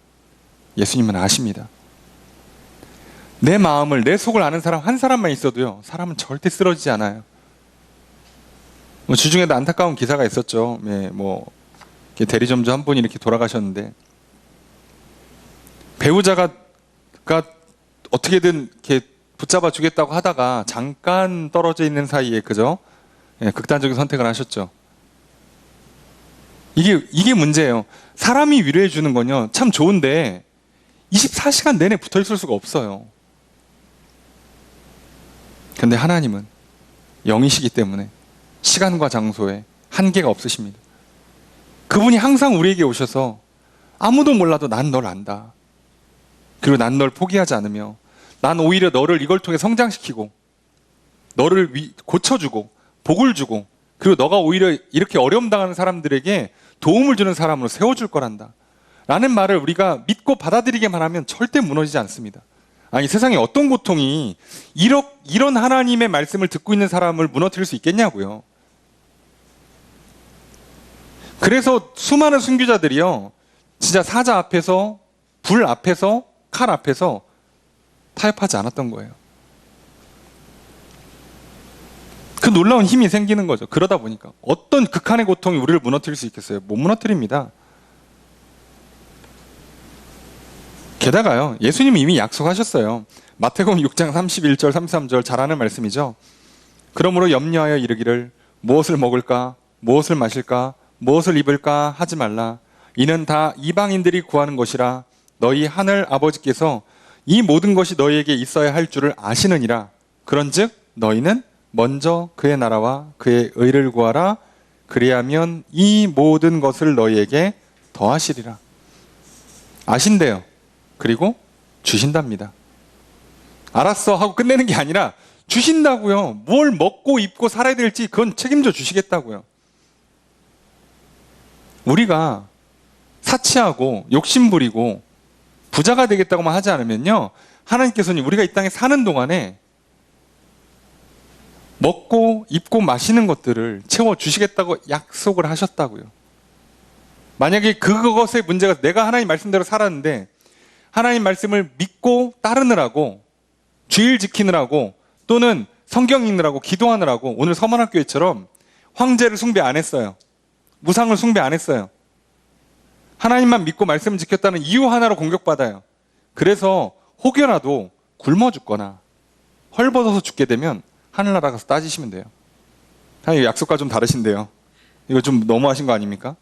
예수님은 아십니다. 내 마음을, 내 속을 아는 사람 한 사람만 있어도요, 사람은 절대 쓰러지지 않아요. 주중에도 안타까운 기사가 있었죠. 대리점주 한 분이 이렇게 돌아가셨는데 배우자가 어떻게든 이렇게 붙잡아 주겠다고 하다가 잠깐 떨어져 있는 사이에 극단적인 선택을 하셨죠. 이게 문제예요. 사람이 위로해 주는 건요, 참 좋은데 24시간 내내 붙어 있을 수가 없어요. 근데 하나님은 영이시기 때문에 시간과 장소에 한계가 없으십니다. 그분이 항상 우리에게 오셔서 아무도 몰라도 난 널 안다. 그리고 난 널 포기하지 않으며 난 오히려 너를 이걸 통해 성장시키고 너를 고쳐주고 복을 주고 그리고 너가 오히려 이렇게 어려움 당하는 사람들에게 도움을 주는 사람으로 세워줄 거란다 라는 말을 우리가 믿고 받아들이기만 하면 절대 무너지지 않습니다. 세상에 어떤 고통이 이런 하나님의 말씀을 듣고 있는 사람을 무너뜨릴 수 있겠냐고요. 그래서 수많은 순교자들이요, 진짜 사자 앞에서, 불 앞에서, 칼 앞에서 타협하지 않았던 거예요. 그 놀라운 힘이 생기는 거죠. 그러다 보니까 어떤 극한의 고통이 우리를 무너뜨릴 수 있겠어요? 못 무너뜨립니다. 게다가요, 예수님이 이미 약속하셨어요. 마태복음 6장 31절 33절 잘 아는 말씀이죠. 그러므로 염려하여 이르기를 무엇을 먹을까, 무엇을 마실까, 무엇을 입을까 하지 말라. 이는 다 이방인들이 구하는 것이라. 너희 하늘 아버지께서 이 모든 것이 너희에게 있어야 할 줄을 아시느니라. 그런즉 너희는 먼저 그의 나라와 그의 의를 구하라. 그리하면 이 모든 것을 너희에게 더하시리라. 아신대요. 그리고 주신답니다. 알았어 하고 끝내는 게 아니라 주신다고요. 뭘 먹고 입고 살아야 될지 그건 책임져 주시겠다고요. 우리가 사치하고 욕심부리고 부자가 되겠다고만 하지 않으면요, 하나님께서는 우리가 이 땅에 사는 동안에 먹고 입고 마시는 것들을 채워주시겠다고 약속을 하셨다고요. 만약에 그것의 문제가 내가 하나님 말씀대로 살았는데 하나님 말씀을 믿고 따르느라고, 주일 지키느라고, 또는 성경 읽느라고, 기도하느라고 오늘 서문학교회처럼 황제를 숭배 안 했어요. 무상을 숭배 안 했어요. 하나님만 믿고 말씀을 지켰다는 이유 하나로 공격받아요. 그래서 혹여라도 굶어 죽거나 헐벗어서 죽게 되면 하늘나라 가서 따지시면 돼요. 하나님 약속과 좀 다르신데요. 이거 좀 너무하신 거 아닙니까?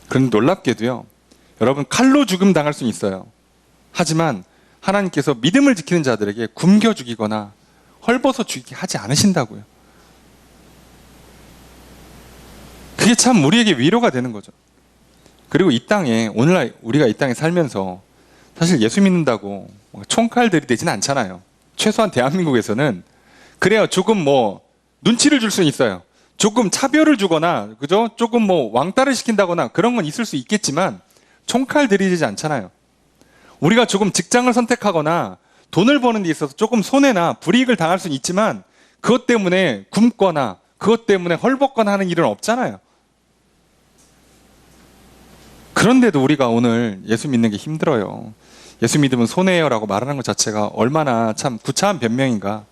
그런데 놀랍게도요. 여러분 칼로 죽음 당할 수는 있어요. 하지만 하나님께서 믿음을 지키는 자들에게 굶겨 죽이거나 헐벗어 죽이게 하지 않으신다고요. 그게 참 우리에게 위로가 되는 거죠. 그리고 이 땅에 오늘날 우리가 이 땅에 살면서 사실 예수 믿는다고 총칼 들이대지는 않잖아요. 최소한 대한민국에서는 그래요. 조금 뭐 눈치를 줄 수는 있어요. 조금 차별을 주거나 그죠? 조금 뭐 왕따를 시킨다거나 그런 건 있을 수 있겠지만 총칼 들이대지 않잖아요. 우리가 조금 직장을 선택하거나 돈을 버는 데 있어서 조금 손해나 불이익을 당할 수는 있지만 그것 때문에 굶거나 그것 때문에 헐벗거나 하는 일은 없잖아요. 그런데도 우리가 오늘 예수 믿는 게 힘들어요. 예수 믿으면 손해예요 라고 말하는 것 자체가 얼마나 참 구차한 변명인가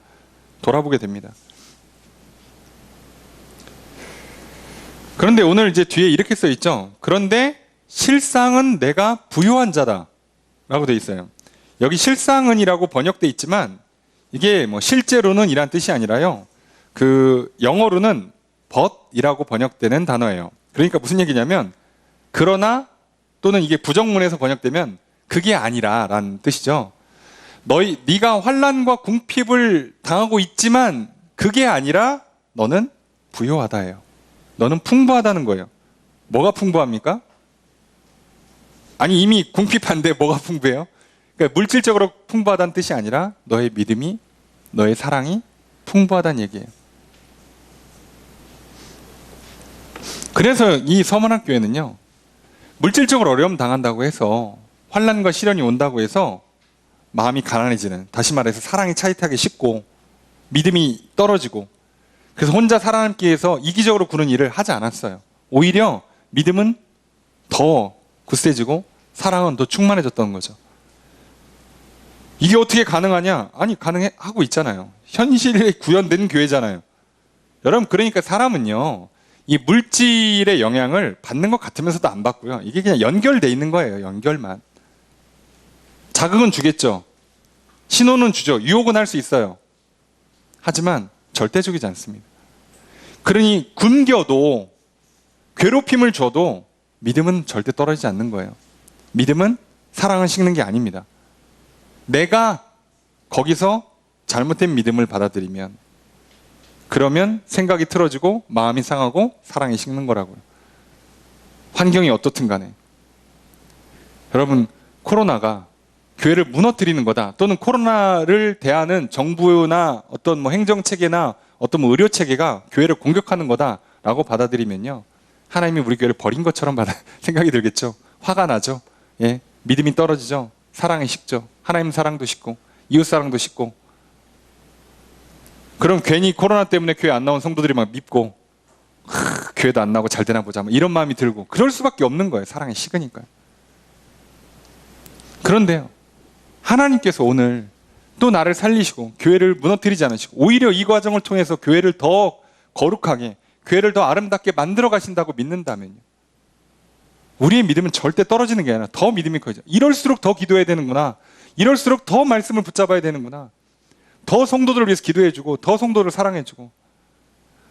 돌아보게 됩니다. 그런데 오늘 이제 뒤에 이렇게 써 있죠. 그런데 실상은 내가 부요한 자다 라고 돼 있어요. 여기 실상은이라고 번역돼 있지만 이게 뭐 실제로는 이란 뜻이 아니라요. 그 영어로는 but이라고 번역되는 단어예요. 그러니까 무슨 얘기냐면 그러나 또는 이게 부정문에서 번역되면 그게 아니라 라는 뜻이죠. 네가 환난과 궁핍을 당하고 있지만 그게 아니라 너는 부요하다예요. 너는 풍부하다는 거예요. 뭐가 풍부합니까? 아니 이미 궁핍한데 뭐가 풍부해요? 그러니까 물질적으로 풍부하다는 뜻이 아니라 너의 믿음이, 너의 사랑이 풍부하다는 얘기예요. 그래서 이 서문학 교회는요. 물질적으로 어려움 당한다고 해서 환난과 시련이 온다고 해서 마음이 가난해지는, 다시 말해서 사랑이 차이타기 쉽고 믿음이 떨어지고 그래서 혼자 살아남기 위해서 이기적으로 구는 일을 하지 않았어요. 오히려 믿음은 더 굳세지고 사랑은 더 충만해졌던 거죠. 이게 어떻게 가능하냐? 아니 가능하고 있잖아요. 현실에 구현된 교회잖아요. 여러분 그러니까 사람은요. 이 물질의 영향을 받는 것 같으면서도 안 받고요. 이게 그냥 연결돼 있는 거예요. 연결만. 자극은 주겠죠. 신호는 주죠. 유혹은 할 수 있어요. 하지만 절대적이지 않습니다. 그러니 굶겨도 괴롭힘을 줘도 믿음은 절대 떨어지지 않는 거예요. 믿음은 사랑을 식는 게 아닙니다. 내가 거기서 잘못된 믿음을 받아들이면 그러면 생각이 틀어지고 마음이 상하고 사랑이 식는 거라고요. 환경이 어떻든 간에. 여러분 코로나가 교회를 무너뜨리는 거다. 또는 코로나를 대하는 정부나 어떤 뭐 행정체계나 어떤 뭐 의료체계가 교회를 공격하는 거다라고 받아들이면요. 하나님이 우리 교회를 버린 것처럼 생각이 들겠죠. 화가 나죠. 예, 믿음이 떨어지죠. 사랑이 식죠. 하나님 사랑도 식고 이웃 사랑도 식고. 그럼 괜히 코로나 때문에 교회 안 나온 성도들이 막 밉고 교회도 안 나오고 잘 되나 보자 이런 마음이 들고 그럴 수밖에 없는 거예요. 사랑이 식으니까요. 그런데요. 하나님께서 오늘 또 나를 살리시고 교회를 무너뜨리지 않으시고 오히려 이 과정을 통해서 교회를 더 거룩하게 교회를 더 아름답게 만들어 가신다고 믿는다면요. 우리의 믿음은 절대 떨어지는 게 아니라 더 믿음이 커져. 이럴수록 더 기도해야 되는구나. 이럴수록 더 말씀을 붙잡아야 되는구나. 더 성도들을 위해서 기도해주고 더 성도를 사랑해주고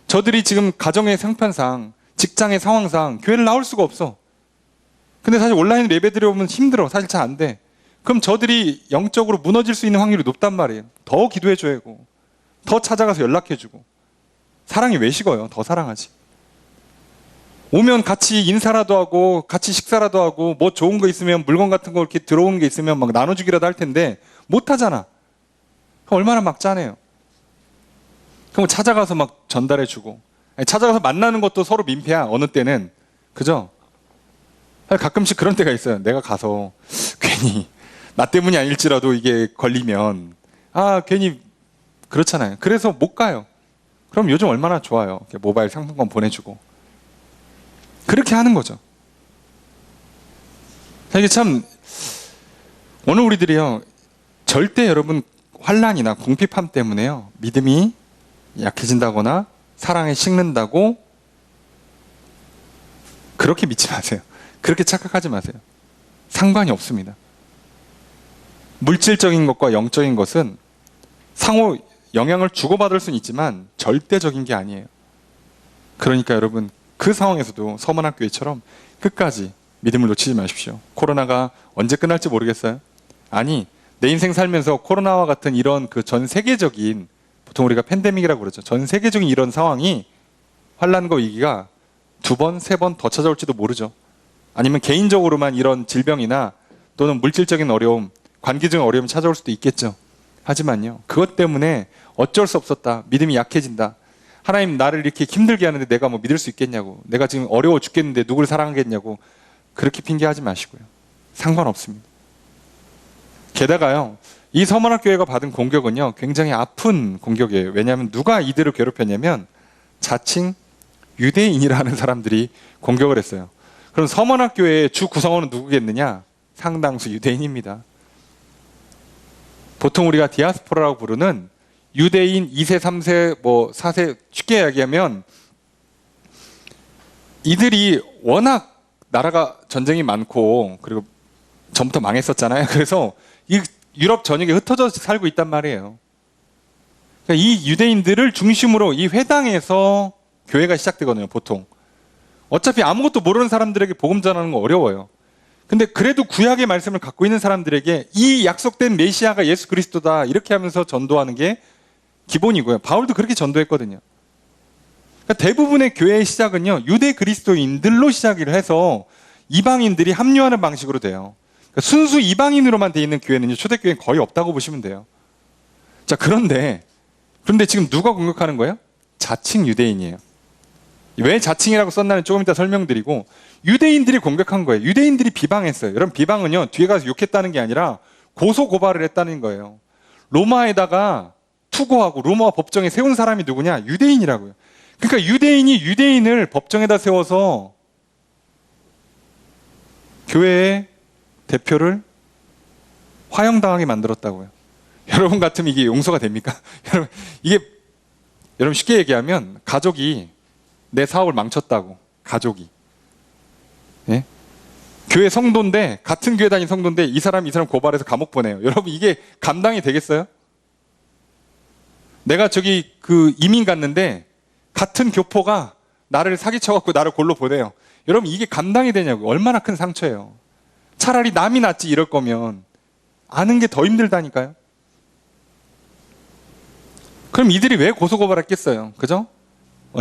저들이 지금 가정의 형편상 직장의 상황상 교회를 나올 수가 없어. 근데 사실 온라인 예배 드려보면 힘들어. 사실 잘 안 돼. 그럼 저들이 영적으로 무너질 수 있는 확률이 높단 말이에요. 더 기도해줘야 하고 더 찾아가서 연락해주고 사랑이 왜 식어요? 더 사랑하지. 오면 같이 인사라도 하고 같이 식사라도 하고 뭐 좋은 거 있으면 물건 같은 거 이렇게 들어오는 게 있으면 막 나눠주기라도 할 텐데 못 하잖아. 얼마나 막 짠해요. 그럼 찾아가서 막 전달해주고 찾아가서 만나는 것도 서로 민폐야. 어느 때는. 그죠? 가끔씩 그런 때가 있어요. 내가 가서 괜히 나 때문이 아닐지라도 이게 걸리면 괜히 그렇잖아요. 그래서 못 가요. 그럼 요즘 얼마나 좋아요. 모바일 상품권 보내주고 그렇게 하는 거죠. 이게 참 오늘 우리들이요 절대 여러분 환난이나 궁핍함 때문에요 믿음이 약해진다거나 사랑에 식는다고 그렇게 믿지 마세요. 그렇게 착각하지 마세요. 상관이 없습니다. 물질적인 것과 영적인 것은 상호 영향을 주고받을 수는 있지만 절대적인 게 아니에요. 그러니까 여러분, 그 상황에서도 서문학교회처럼 끝까지 믿음을 놓치지 마십시오. 코로나가 언제 끝날지 모르겠어요. 아니, 내 인생 살면서 코로나와 같은 이런 그 전 세계적인, 보통 우리가 팬데믹이라고 그러죠. 전 세계적인 이런 상황이, 환란과 위기가 2번, 3번 더 찾아올지도 모르죠. 아니면 개인적으로만 이런 질병이나 또는 물질적인 어려움, 관계적인 어려움이 찾아올 수도 있겠죠. 하지만요, 그것 때문에 어쩔 수 없었다, 믿음이 약해진다, 하나님 나를 이렇게 힘들게 하는데 내가 뭐 믿을 수 있겠냐고, 내가 지금 어려워 죽겠는데 누굴 사랑하겠냐고, 그렇게 핑계하지 마시고요. 상관없습니다. 게다가요, 이 서문학교회가 받은 공격은요, 굉장히 아픈 공격이에요. 왜냐하면 누가 이들을 괴롭혔냐면 자칭 유대인이라는 사람들이 공격을 했어요. 그럼 서문학교회의 주 구성원은 누구겠느냐? 상당수 유대인입니다. 보통 우리가 디아스포라라고 부르는 유대인 2세, 3세, 뭐 4세, 쉽게 이야기하면 이들이 워낙 나라가 전쟁이 많고 그리고 전부터 망했었잖아요. 그래서 이 유럽 전역에 흩어져 살고 있단 말이에요. 그러니까 이 유대인들을 중심으로 이 회당에서 교회가 시작되거든요, 보통. 어차피 아무것도 모르는 사람들에게 복음 전하는 거 어려워요. 근데 그래도 구약의 말씀을 갖고 있는 사람들에게 이 약속된 메시아가 예수 그리스도다, 이렇게 하면서 전도하는 게 기본이고요. 바울도 그렇게 전도했거든요. 그러니까 대부분의 교회의 시작은요, 유대 그리스도인들로 시작을 해서 이방인들이 합류하는 방식으로 돼요. 그러니까 순수 이방인으로만 돼 있는 교회는요, 초대교회는 거의 없다고 보시면 돼요. 자, 그런데 지금 누가 공격하는 거예요? 자칭 유대인이에요. 왜 자칭이라고 썼나는 조금 이따 설명드리고, 유대인들이 공격한 거예요. 유대인들이 비방했어요. 여러분, 비방은요, 뒤에 가서 욕했다는 게 아니라 고소 고발을 했다는 거예요. 로마에다가 투고하고 로마 법정에 세운 사람이 누구냐? 유대인이라고요. 그러니까 유대인이 유대인을 법정에다 세워서 교회의 대표를 화형당하게 만들었다고요. 여러분 같으면 이게 용서가 됩니까? 여러분 쉽게 얘기하면 가족이 내 사업을 망쳤다고, 가족이. 예? 교회 성도인데, 같은 교회 다닌 성도인데 이 사람 고발해서 감옥 보내요. 여러분, 이게 감당이 되겠어요? 내가 저기 이민 갔는데 같은 교포가 나를 사기쳐갖고 나를 골로 보내요. 여러분, 이게 감당이 되냐고. 얼마나 큰 상처예요. 차라리 남이 낫지, 이럴 거면. 아는 게 더 힘들다니까요. 그럼 이들이 왜 고소고발했겠어요? 그죠?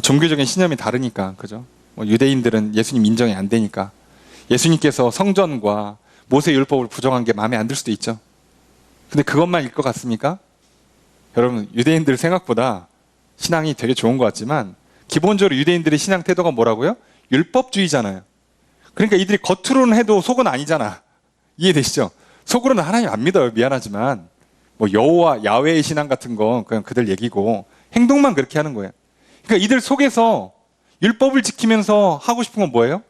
종교적인 신념이 다르니까, 그죠? 유대인들은 예수님 인정이 안 되니까. 예수님께서 성전과 모세 율법을 부정한 게 마음에 안 들 수도 있죠. 근데 그것만일 것 같습니까? 여러분, 유대인들 생각보다 신앙이 되게 좋은 것 같지만 기본적으로 유대인들의 신앙 태도가 뭐라고요? 율법주의잖아요. 그러니까 이들이 겉으로는 해도 속은 아니잖아. 이해되시죠? 속으로는 하나님 안 믿어요. 미안하지만. 뭐 여호와, 야훼의 신앙 같은 건 그냥 그들 얘기고 행동만 그렇게 하는 거예요. 그러니까 이들 속에서 율법을 지키면서 하고 싶은 건 뭐예요?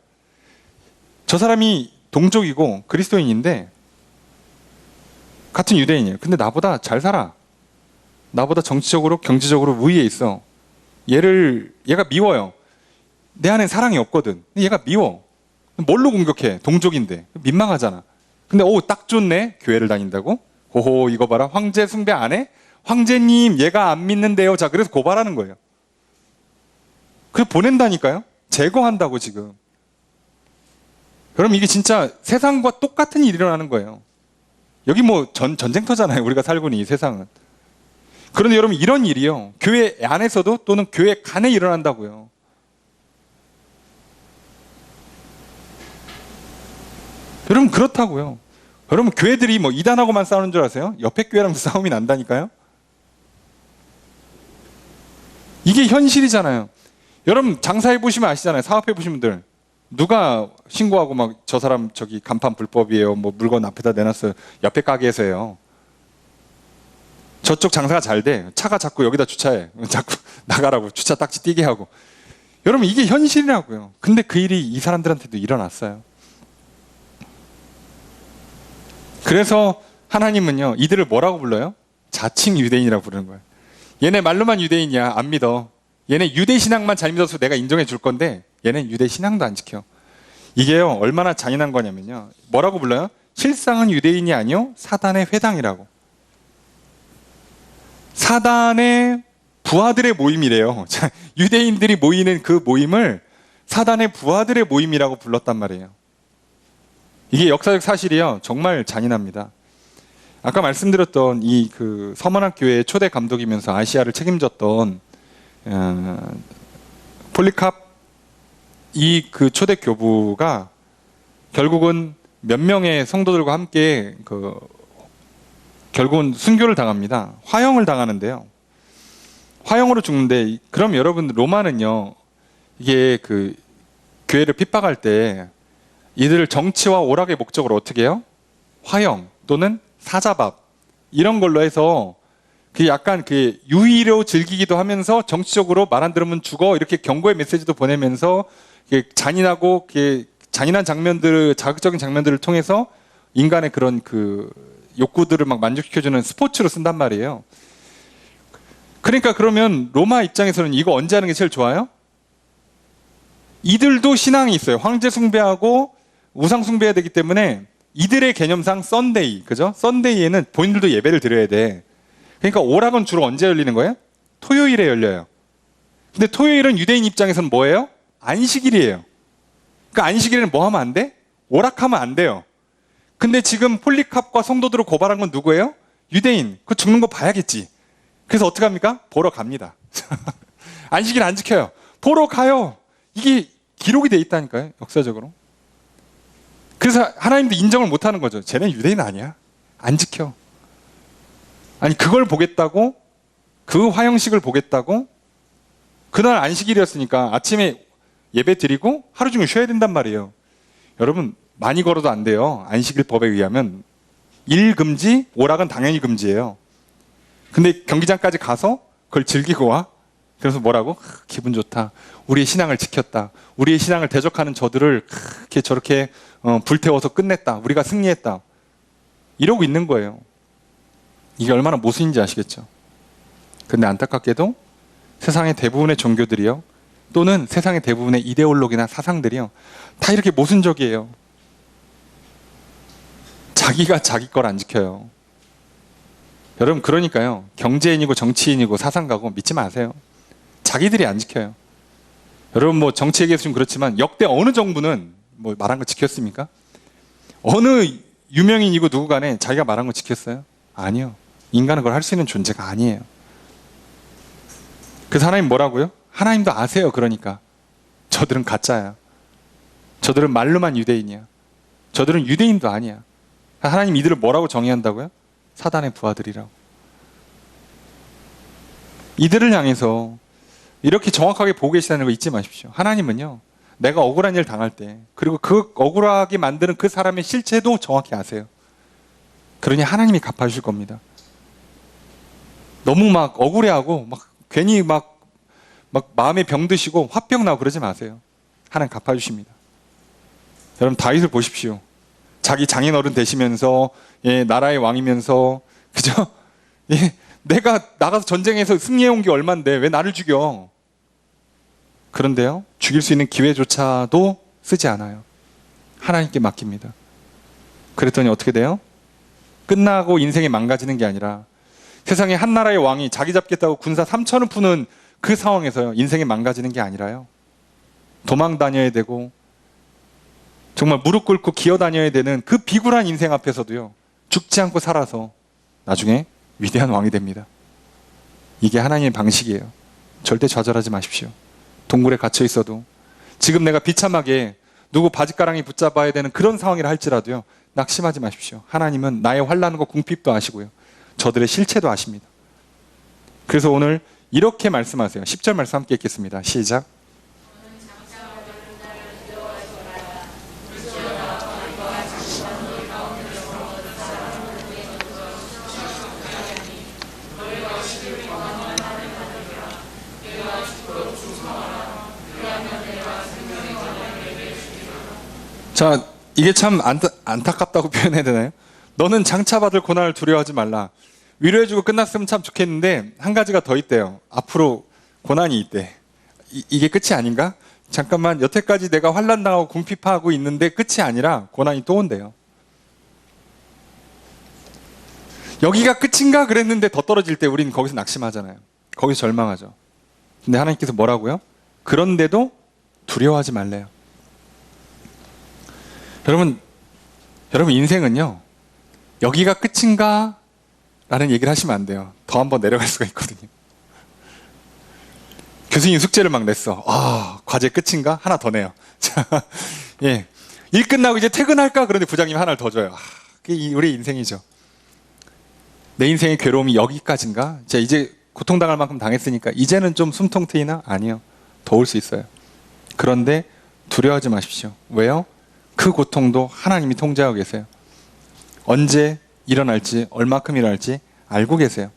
저 사람이 동족이고 그리스도인인데 같은 유대인이에요. 근데 나보다 잘 살아. 나보다 정치적으로, 경제적으로 우위에 있어. 얘가 미워요. 내 안엔 사랑이 없거든. 얘가 미워. 뭘로 공격해? 동족인데. 민망하잖아. 근데 딱 좋네. 교회를 다닌다고? 호호, 이거 봐라. 황제 숭배 안 해? 황제님, 얘가 안 믿는데요. 자, 그래서 고발하는 거예요. 그래서 보낸다니까요. 제거한다고 지금. 그럼 이게 진짜 세상과 똑같은 일이 일어나는 거예요. 여기 뭐 전쟁터잖아요. 우리가 살고 있는 이 세상은. 그런데 여러분, 이런 일이요, 교회 안에서도 또는 교회 간에 일어난다고요. 여러분, 그렇다고요. 여러분, 교회들이 뭐 이단하고만 싸우는 줄 아세요? 옆에 교회랑도 싸움이 난다니까요. 이게 현실이잖아요. 여러분, 장사해보시면 아시잖아요. 사업해보신 분들. 누가 신고하고 막 저 사람 저기 간판 불법이에요, 뭐 물건 앞에다 내놨어요. 옆에 가게에서 해요. 저쪽 장사가 잘 돼. 차가 자꾸 여기다 주차해. 자꾸 나가라고 주차 딱지 띄게 하고. 여러분, 이게 현실이라고요. 근데 그 일이 이 사람들한테도 일어났어요. 그래서 하나님은요, 이들을 뭐라고 불러요? 자칭 유대인이라고 부르는 거예요. 얘네 말로만 유대인이야. 안 믿어. 얘네 유대 신앙만 잘 믿어서 내가 인정해 줄 건데 얘는 유대 신앙도 안 지켜. 이게요, 얼마나 잔인한 거냐면요, 뭐라고 불러요? 실상은 유대인이 아니요 사단의 회당이라고. 사단의 부하들의 모임이래요. 유대인들이 모이는 그 모임을 사단의 부하들의 모임이라고 불렀단 말이에요. 이게 역사적 사실이요. 정말 잔인합니다. 아까 말씀드렸던 이 그 서머나 교회의 초대 감독이면서 아시아를 책임졌던 폴리캅 이 그 초대 교부가 결국은 몇 명의 성도들과 함께 결국은 순교를 당합니다. 화형을 당하는데요. 화형으로 죽는데, 그럼 여러분 로마는요, 이게 그 교회를 핍박할 때 이들을 정치와 오락의 목적으로 어떻게 해요? 화형 또는 사자밥 이런 걸로 해서 그 약간 그 유의로 즐기기도 하면서 정치적으로 말 안 들으면 죽어 이렇게 경고의 메시지도 보내면서 잔인하고 잔인한 장면들, 자극적인 장면들을 통해서 인간의 그런 그 욕구들을 막 만족시켜주는 스포츠로 쓴단 말이에요. 그러니까 그러면 로마 입장에서는 이거 언제 하는 게 제일 좋아요? 이들도 신앙이 있어요. 황제 숭배하고 우상 숭배해야 되기 때문에 이들의 개념상 썬데이, 그죠? 썬데이에는 본인들도 예배를 드려야 돼. 그러니까 오락은 주로 언제 열리는 거예요? 토요일에 열려요. 근데 토요일은 유대인 입장에서는 뭐예요? 안식일이에요. 그러니까 안식일에는 뭐 하면 안 돼? 오락하면 안 돼요. 근데 지금 폴리캅과 성도들을 고발한 건 누구예요? 유대인. 그 죽는 거 봐야겠지. 그래서 어떻게 합니까? 보러 갑니다. 안식일 안 지켜요. 보러 가요. 이게 기록이 돼 있다니까요. 역사적으로. 그래서 하나님도 인정을 못 하는 거죠. 쟤는 유대인 아니야. 안 지켜. 아니 그걸 보겠다고, 그 화형식을 보겠다고, 그날 안식일이었으니까 아침에 예배 드리고 하루 종일 쉬어야 된단 말이에요. 여러분 많이 걸어도 안 돼요. 안식일 법에 의하면 일 금지, 오락은 당연히 금지예요. 근데 경기장까지 가서 그걸 즐기고 와. 그래서 뭐라고? 기분 좋다. 우리의 신앙을 지켰다. 우리의 신앙을 대적하는 저들을 이렇게 저렇게 불태워서 끝냈다. 우리가 승리했다. 이러고 있는 거예요. 이게 얼마나 모순인지 아시겠죠? 근데 안타깝게도 세상의 대부분의 종교들이요, 또는 세상의 대부분의 이데올로기나 사상들이요, 다 이렇게 모순적이에요. 자기가 자기 걸 안 지켜요. 여러분 그러니까요, 경제인이고 정치인이고 사상가고 믿지 마세요. 자기들이 안 지켜요. 여러분 뭐 정치 얘기해서 좀 그렇지만 역대 어느 정부는 뭐 말한 거 지켰습니까? 어느 유명인이고 누구 간에 자기가 말한 거 지켰어요? 아니요. 인간은 그걸 할 수 있는 존재가 아니에요. 그래서 하나님 뭐라고요? 하나님도 아세요. 그러니까 저들은 가짜야. 저들은 말로만 유대인이야. 저들은 유대인도 아니야. 하나님 이들을 뭐라고 정의한다고요? 사단의 부하들이라고. 이들을 향해서 이렇게 정확하게 보고 계시다는 거 잊지 마십시오. 하나님은요, 내가 억울한 일 당할 때, 그리고 그 억울하게 만드는 그 사람의 실체도 정확히 아세요. 그러니 하나님이 갚아주실 겁니다. 너무 막 억울해하고 막 괜히 막 마음에 병 드시고 화병 나고 그러지 마세요. 하나님 갚아주십니다. 여러분 다윗을 보십시오. 자기 장인어른 되시면서, 예, 나라의 왕이면서, 그죠? 예, 내가 나가서 전쟁에서 승리해온 게 얼만데 왜 나를 죽여? 그런데요, 죽일 수 있는 기회조차도 쓰지 않아요. 하나님께 맡깁니다. 그랬더니 어떻게 돼요? 끝나고 인생이 망가지는 게 아니라 세상에 한 나라의 왕이 자기 잡겠다고 군사 3천을 푸는 그 상황에서요, 인생이 망가지는 게 아니라요, 도망 다녀야 되고 정말 무릎 꿇고 기어 다녀야 되는 그 비굴한 인생 앞에서도요, 죽지 않고 살아서 나중에 위대한 왕이 됩니다. 이게 하나님의 방식이에요. 절대 좌절하지 마십시오. 동굴에 갇혀 있어도, 지금 내가 비참하게 누구 바짓가랑이 붙잡아야 되는 그런 상황이라 할지라도요, 낙심하지 마십시오. 하나님은 나의 환난과 궁핍도 아시고요, 저들의 실체도 아십니다. 그래서 오늘 이렇게 말씀하세요. 10절 말씀 함께 읽겠습니다. 시작. 자, 이게 참 안타깝다고 표현해야 되나요? 너는 장차받을 고난을 두려워하지 말라. 위로해주고 끝났으면 참 좋겠는데 한 가지가 더 있대요. 앞으로 고난이 있대. 이게 끝이 아닌가? 잠깐만, 여태까지 내가 환난당하고 궁핍하고 있는데 끝이 아니라 고난이 또 온대요. 여기가 끝인가 그랬는데 더 떨어질 때 우리는 거기서 낙심하잖아요. 거기서 절망하죠. 근데 하나님께서 뭐라고요? 그런데도 두려워하지 말래요. 여러분 인생은요, 여기가 끝인가? 라는 얘기를 하시면 안 돼요. 더 한번 내려갈 수가 있거든요. 교수님 숙제를 막 냈어. 과제 끝인가? 하나 더 내요. 자, 예. 일 끝나고 이제 퇴근할까? 그런데 부장님이 하나를 더 줘요. 그게 우리 인생이죠. 내 인생의 괴로움이 여기까지인가? 이제 고통당할 만큼 당했으니까 이제는 좀 숨통 트이나? 아니요. 더 올 수 있어요. 그런데 두려워하지 마십시오. 왜요? 그 고통도 하나님이 통제하고 계세요. 언제 일어날지, 얼마큼 일어날지 알고 계세요.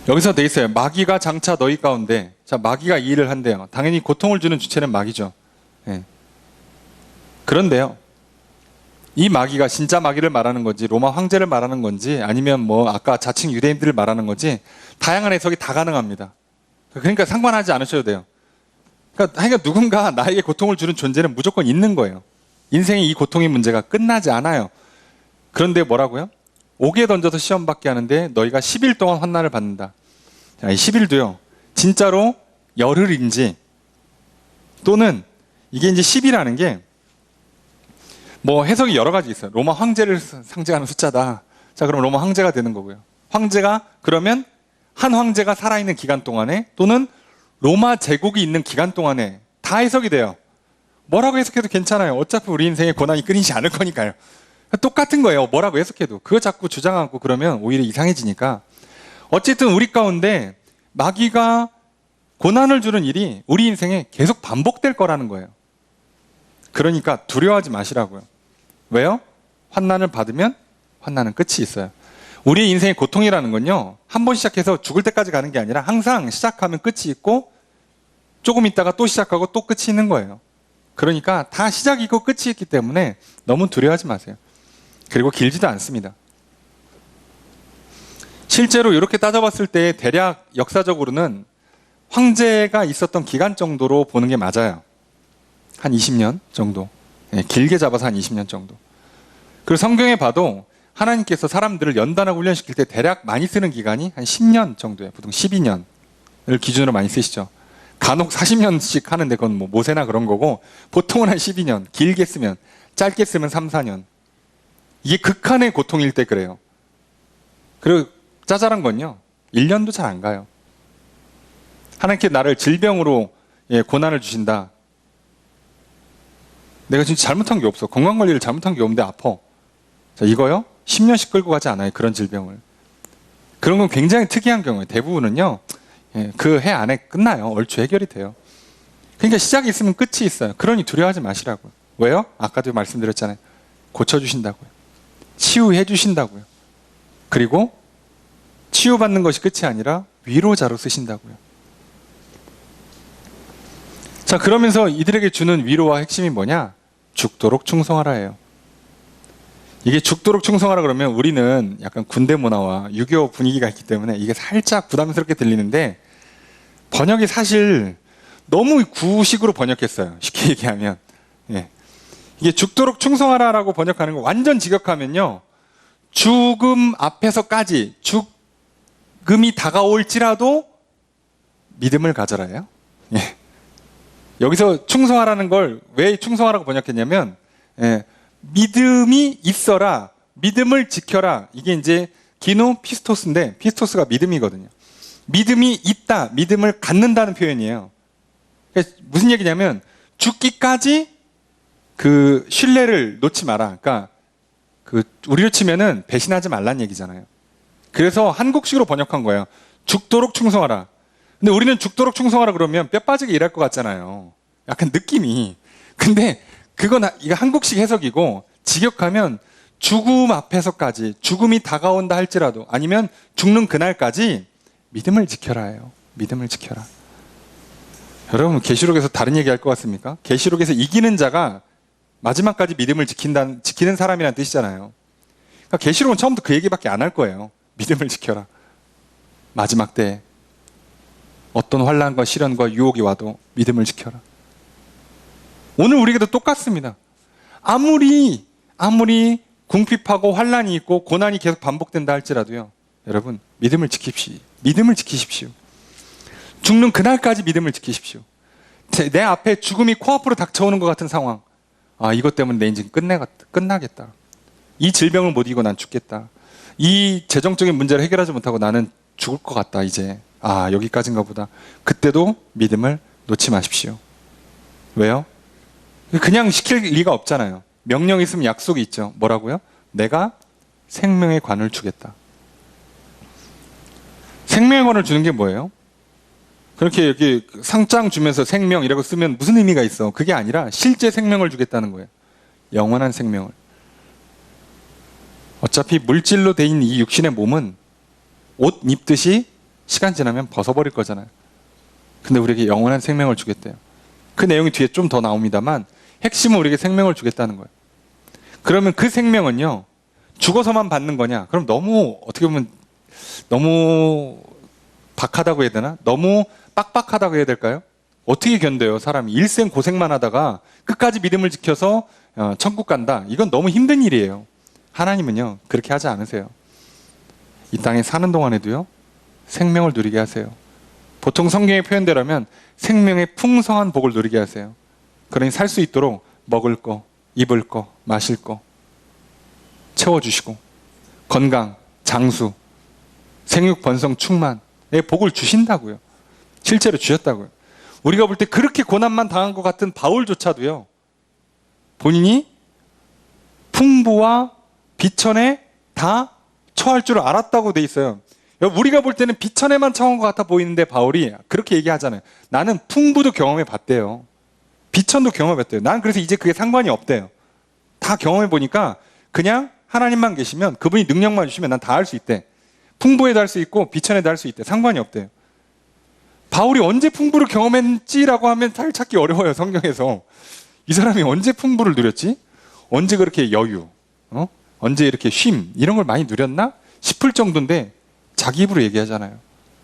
여기서 돼 있어요. 마귀가 장차 너희 가운데. 자, 마귀가 이 일을 한대요. 당연히 고통을 주는 주체는 마귀죠. 예. 그런데요, 이 마귀가 진짜 마귀를 말하는 건지, 로마 황제를 말하는 건지, 아니면 뭐 아까 자칭 유대인들을 말하는 건지, 다양한 해석이 다 가능합니다. 그러니까 상관하지 않으셔도 돼요. 그러니까 누군가 나에게 고통을 주는 존재는 무조건 있는 거예요. 인생의 이 고통의 문제가 끝나지 않아요. 그런데 뭐라고요? 옥에 던져서 시험 받게 하는데 너희가 10일 동안 환난을 받는다. 자, 이 10일도요, 진짜로 열흘인지, 또는 이게 이제 10이라는 게 뭐 해석이 여러 가지 있어요. 로마 황제를 상징하는 숫자다. 자, 그럼 로마 황제가 되는 거고요. 황제가 그러면 한 황제가 살아있는 기간 동안에, 또는 로마 제국이 있는 기간 동안에 다 해석이 돼요. 뭐라고 해석해도 괜찮아요. 어차피 우리 인생의 고난이 끊이지 않을 거니까요. 똑같은 거예요. 뭐라고 해석해도. 그거 자꾸 주장하고 그러면 오히려 이상해지니까. 어쨌든 우리 가운데 마귀가 고난을 주는 일이 우리 인생에 계속 반복될 거라는 거예요. 그러니까 두려워하지 마시라고요. 왜요? 환난을 받으면 환난은 끝이 있어요. 우리 인생의 고통이라는 건요, 한 번 시작해서 죽을 때까지 가는 게 아니라 항상 시작하면 끝이 있고, 조금 있다가 또 시작하고 또 끝이 있는 거예요. 그러니까 다 시작이고 끝이 있기 때문에 너무 두려워하지 마세요. 그리고 길지도 않습니다. 실제로 이렇게 따져봤을 때 대략 역사적으로는 황제가 있었던 기간 정도로 보는 게 맞아요. 한 20년 정도. 네, 길게 잡아서 한 20년 정도. 그리고 성경에 봐도 하나님께서 사람들을 연단하고 훈련시킬 때 대략 많이 쓰는 기간이 한 10년 정도예요. 보통 12년을 기준으로 많이 쓰시죠. 간혹 40년씩 하는데 그건 뭐 모세나 그런 거고, 보통은 한 12년, 길게 쓰면, 짧게 쓰면 3, 4년. 이게 극한의 고통일 때 그래요. 그리고 짜잘한 건요, 1년도 잘 안 가요. 하나님께 나를 질병으로 고난을 주신다. 내가 진짜 잘못한 게 없어. 건강관리를 잘못한 게 없는데 아파. 자, 이거요? 10년씩 끌고 가지 않아요. 그런 질병을. 그런 건 굉장히 특이한 경우예요. 대부분은요, 그 해 안에 끝나요. 얼추 해결이 돼요. 그러니까 시작이 있으면 끝이 있어요. 그러니 두려워하지 마시라고요. 왜요? 아까도 말씀드렸잖아요. 고쳐주신다고요. 치유해 주신다고요. 그리고 치유받는 것이 끝이 아니라 위로자로 쓰신다고요. 자, 그러면서 이들에게 주는 위로와 핵심이 뭐냐? 죽도록 충성하라예요. 이게 죽도록 충성하라 그러면 우리는 약간 군대 문화와 유교 분위기가 있기 때문에 이게 살짝 부담스럽게 들리는데, 번역이 사실 너무 구식으로 번역했어요. 쉽게 얘기하면. 예. 이게 죽도록 충성하라라고 번역하는 거 완전 직역하면요, 죽음 앞에서까지, 죽음이 다가올지라도 믿음을 가져라예요. 예. 여기서 충성하라는 걸 왜 충성하라고 번역했냐면, 믿음이 있어라, 믿음을 지켜라. 이게 이제 기노 피스토스인데, 피스토스가 믿음이거든요. 믿음이 있다, 믿음을 갖는다는 표현이에요. 그러니까 무슨 얘기냐면, 죽기까지 그 신뢰를 놓지 마라. 그러니까 우리로 치면은 배신하지 말란 얘기잖아요. 그래서 한국식으로 번역한 거예요. 죽도록 충성하라. 근데 우리는 죽도록 충성하라 그러면 뼈 빠지게 일할 것 같잖아요. 약간 느낌이. 근데 그건 이거 한국식 해석이고, 직역하면 죽음 앞에서까지, 죽음이 다가온다 할지라도, 아니면 죽는 그날까지 믿음을 지켜라예요. 믿음을 지켜라. 여러분, 계시록에서 다른 얘기 할 것 같습니까? 계시록에서 이기는 자가 마지막까지 믿음을 지키는 사람이라는 뜻이잖아요. 그러니까 계시록은 처음부터 그 얘기밖에 안 할 거예요. 믿음을 지켜라. 마지막 때 어떤 환난과 시련과 유혹이 와도 믿음을 지켜라. 오늘 우리에게도 똑같습니다. 아무리 궁핍하고 환란이 있고 고난이 계속 반복된다 할지라도요. 여러분, 믿음을 지킵시오. 믿음을 지키십시오. 죽는 그날까지 믿음을 지키십시오. 내 앞에 죽음이 코앞으로 닥쳐오는 것 같은 상황. 아, 이것 때문에 내 인생 끝나겠다. 이 질병을 못 이기고 난 죽겠다. 이 재정적인 문제를 해결하지 못하고 나는 죽을 것 같다, 이제. 아, 여기까지인가 보다. 그때도 믿음을 놓지 마십시오. 왜요? 그냥 시킬 리가 없잖아요. 명령이 있으면 약속이 있죠. 뭐라고요? 내가 생명의 관을 주겠다. 생명의 관을 주는 게 뭐예요? 그렇게 여기 상장 주면서 생명이라고 쓰면 무슨 의미가 있어? 그게 아니라 실제 생명을 주겠다는 거예요. 영원한 생명을. 어차피 물질로 돼 있는 이 육신의 몸은 옷 입듯이 시간 지나면 벗어버릴 거잖아요. 근데 우리에게 영원한 생명을 주겠대요. 그 내용이 뒤에 좀 더 나옵니다만 핵심은 우리에게 생명을 주겠다는 거예요. 그러면 그 생명은요, 죽어서만 받는 거냐? 그럼 너무, 어떻게 보면 너무 박하다고 해야 되나? 너무 빡빡하다고 해야 될까요? 어떻게 견뎌요, 사람이? 일생 고생만 하다가 끝까지 믿음을 지켜서 천국 간다. 이건 너무 힘든 일이에요. 하나님은요, 그렇게 하지 않으세요. 이 땅에 사는 동안에도요, 생명을 누리게 하세요. 보통 성경의 표현대로면 생명의 풍성한 복을 누리게 하세요. 그러니 살 수 있도록 먹을 거, 입을 거, 마실 거 채워주시고, 건강, 장수, 생육, 번성, 충만의 복을 주신다고요. 실제로 주셨다고요. 우리가 볼 때 그렇게 고난만 당한 것 같은 바울조차도요, 본인이 풍부와 비천에 다 처할 줄 알았다고 돼 있어요. 우리가 볼 때는 비천에만 처한 것 같아 보이는데 바울이 그렇게 얘기하잖아요. 나는 풍부도 경험해 봤대요. 비천도 경험해 봤대요. 난 그래서 이제 그게 상관이 없대요. 다 경험해 보니까 그냥 하나님만 계시면, 그분이 능력만 주시면 난 다 할 수 있대. 풍부에도 할 수 있고 비천에도 할 수 있대. 상관이 없대요. 바울이 언제 풍부를 경험했지라고 하면 잘 찾기 어려워요, 성경에서. 이 사람이 언제 풍부를 누렸지? 언제 그렇게 여유, 언제 이렇게 쉼, 이런 걸 많이 누렸나 싶을 정도인데 자기 입으로 얘기하잖아요.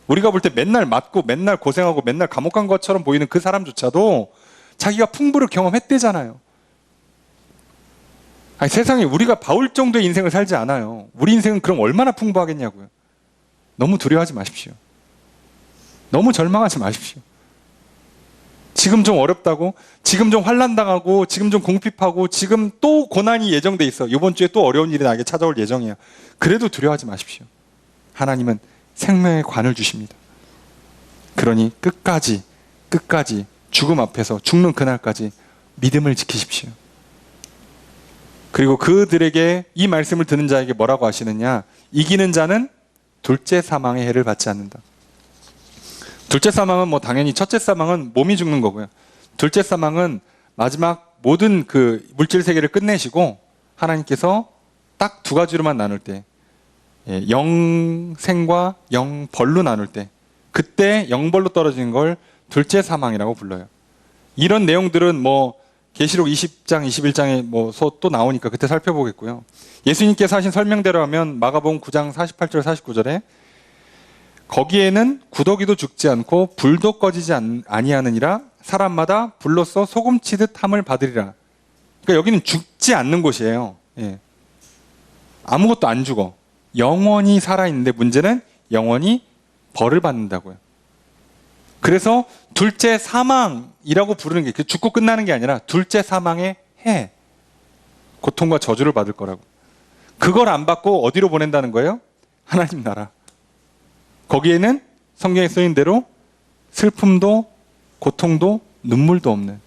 우리가 볼 때 맨날 맞고 맨날 고생하고 맨날 감옥 간 것처럼 보이는 그 사람조차도 자기가 풍부를 경험했대잖아요. 아니, 세상에 우리가 바울 정도의 인생을 살지 않아요. 우리 인생은 그럼 얼마나 풍부하겠냐고요. 너무 두려워하지 마십시오. 너무 절망하지 마십시오. 지금 좀 어렵다고, 지금 좀 환난당하고, 지금 좀 궁핍하고, 지금 또 고난이 예정돼 있어. 이번 주에 또 어려운 일이 나에게 찾아올 예정이에요. 그래도 두려워하지 마십시오. 하나님은 생명의 관을 주십니다. 그러니 끝까지 죽음 앞에서 죽는 그날까지 믿음을 지키십시오. 그리고 그들에게, 이 말씀을 듣는 자에게 뭐라고 하시느냐? 이기는 자는 둘째 사망의 해를 받지 않는다. 둘째 사망은 뭐 당연히 첫째 사망은 몸이 죽는 거고요. 둘째 사망은 마지막 모든 그 물질 세계를 끝내시고 하나님께서 딱 두 가지로만 나눌 때, 영생과 영벌로 나눌 때, 그때 영벌로 떨어지는 걸 둘째 사망이라고 불러요. 이런 내용들은 뭐 계시록 20장, 21장에 뭐 또 나오니까 그때 살펴보겠고요. 예수님께서 하신 설명대로 하면 마가복음 9장 48절 49절에 거기에는 구더기도 죽지 않고 불도 꺼지지 아니하느니라 사람마다 불로써 소금치듯 함을 받으리라. 그러니까 여기는 죽지 않는 곳이에요. 예. 아무것도 안 죽어. 영원히 살아있는데 문제는 영원히 벌을 받는다고요. 그래서 둘째 사망이라고 부르는 게 죽고 끝나는 게 아니라 둘째 사망의 해, 고통과 저주를 받을 거라고. 그걸 안 받고 어디로 보낸다는 거예요? 하나님 나라. 거기에는 성경에 쓰인 대로 슬픔도 고통도 눈물도 없는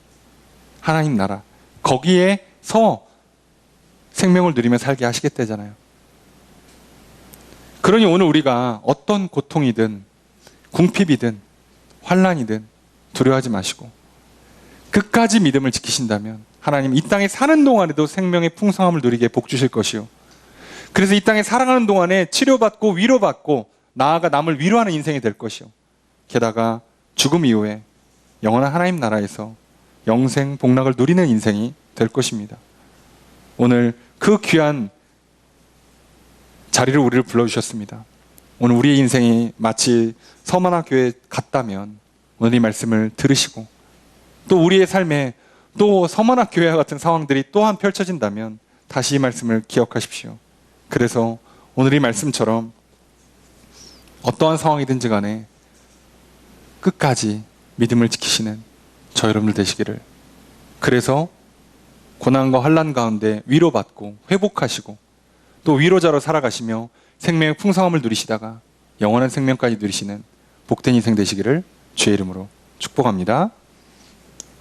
하나님 나라. 거기에서 생명을 누리며 살게 하시겠다잖아요. 그러니 오늘 우리가 어떤 고통이든 궁핍이든 환난이든 두려워하지 마시고 끝까지 믿음을 지키신다면 하나님 이 땅에 사는 동안에도 생명의 풍성함을 누리게 복 주실 것이요. 그래서 이 땅에 살아가는 동안에 치료받고 위로받고 나아가 남을 위로하는 인생이 될 것이요. 게다가 죽음 이후에 영원한 하나님 나라에서 영생 복락을 누리는 인생이 될 것입니다. 오늘 그 귀한 자리를 우리를 불러주셨습니다. 오늘 우리의 인생이 마치 서머나 교회 같다면 오늘 이 말씀을 들으시고 또 우리의 삶에 또 서머나 교회와 같은 상황들이 또한 펼쳐진다면 다시 이 말씀을 기억하십시오. 그래서 오늘 이 말씀처럼 어떠한 상황이든지 간에 끝까지 믿음을 지키시는 저 여러분들 되시기를. 그래서 고난과 환난 가운데 위로받고 회복하시고 또 위로자로 살아가시며 생명의 풍성함을 누리시다가 영원한 생명까지 누리시는 복된 인생 되시기를 주의 이름으로 축복합니다.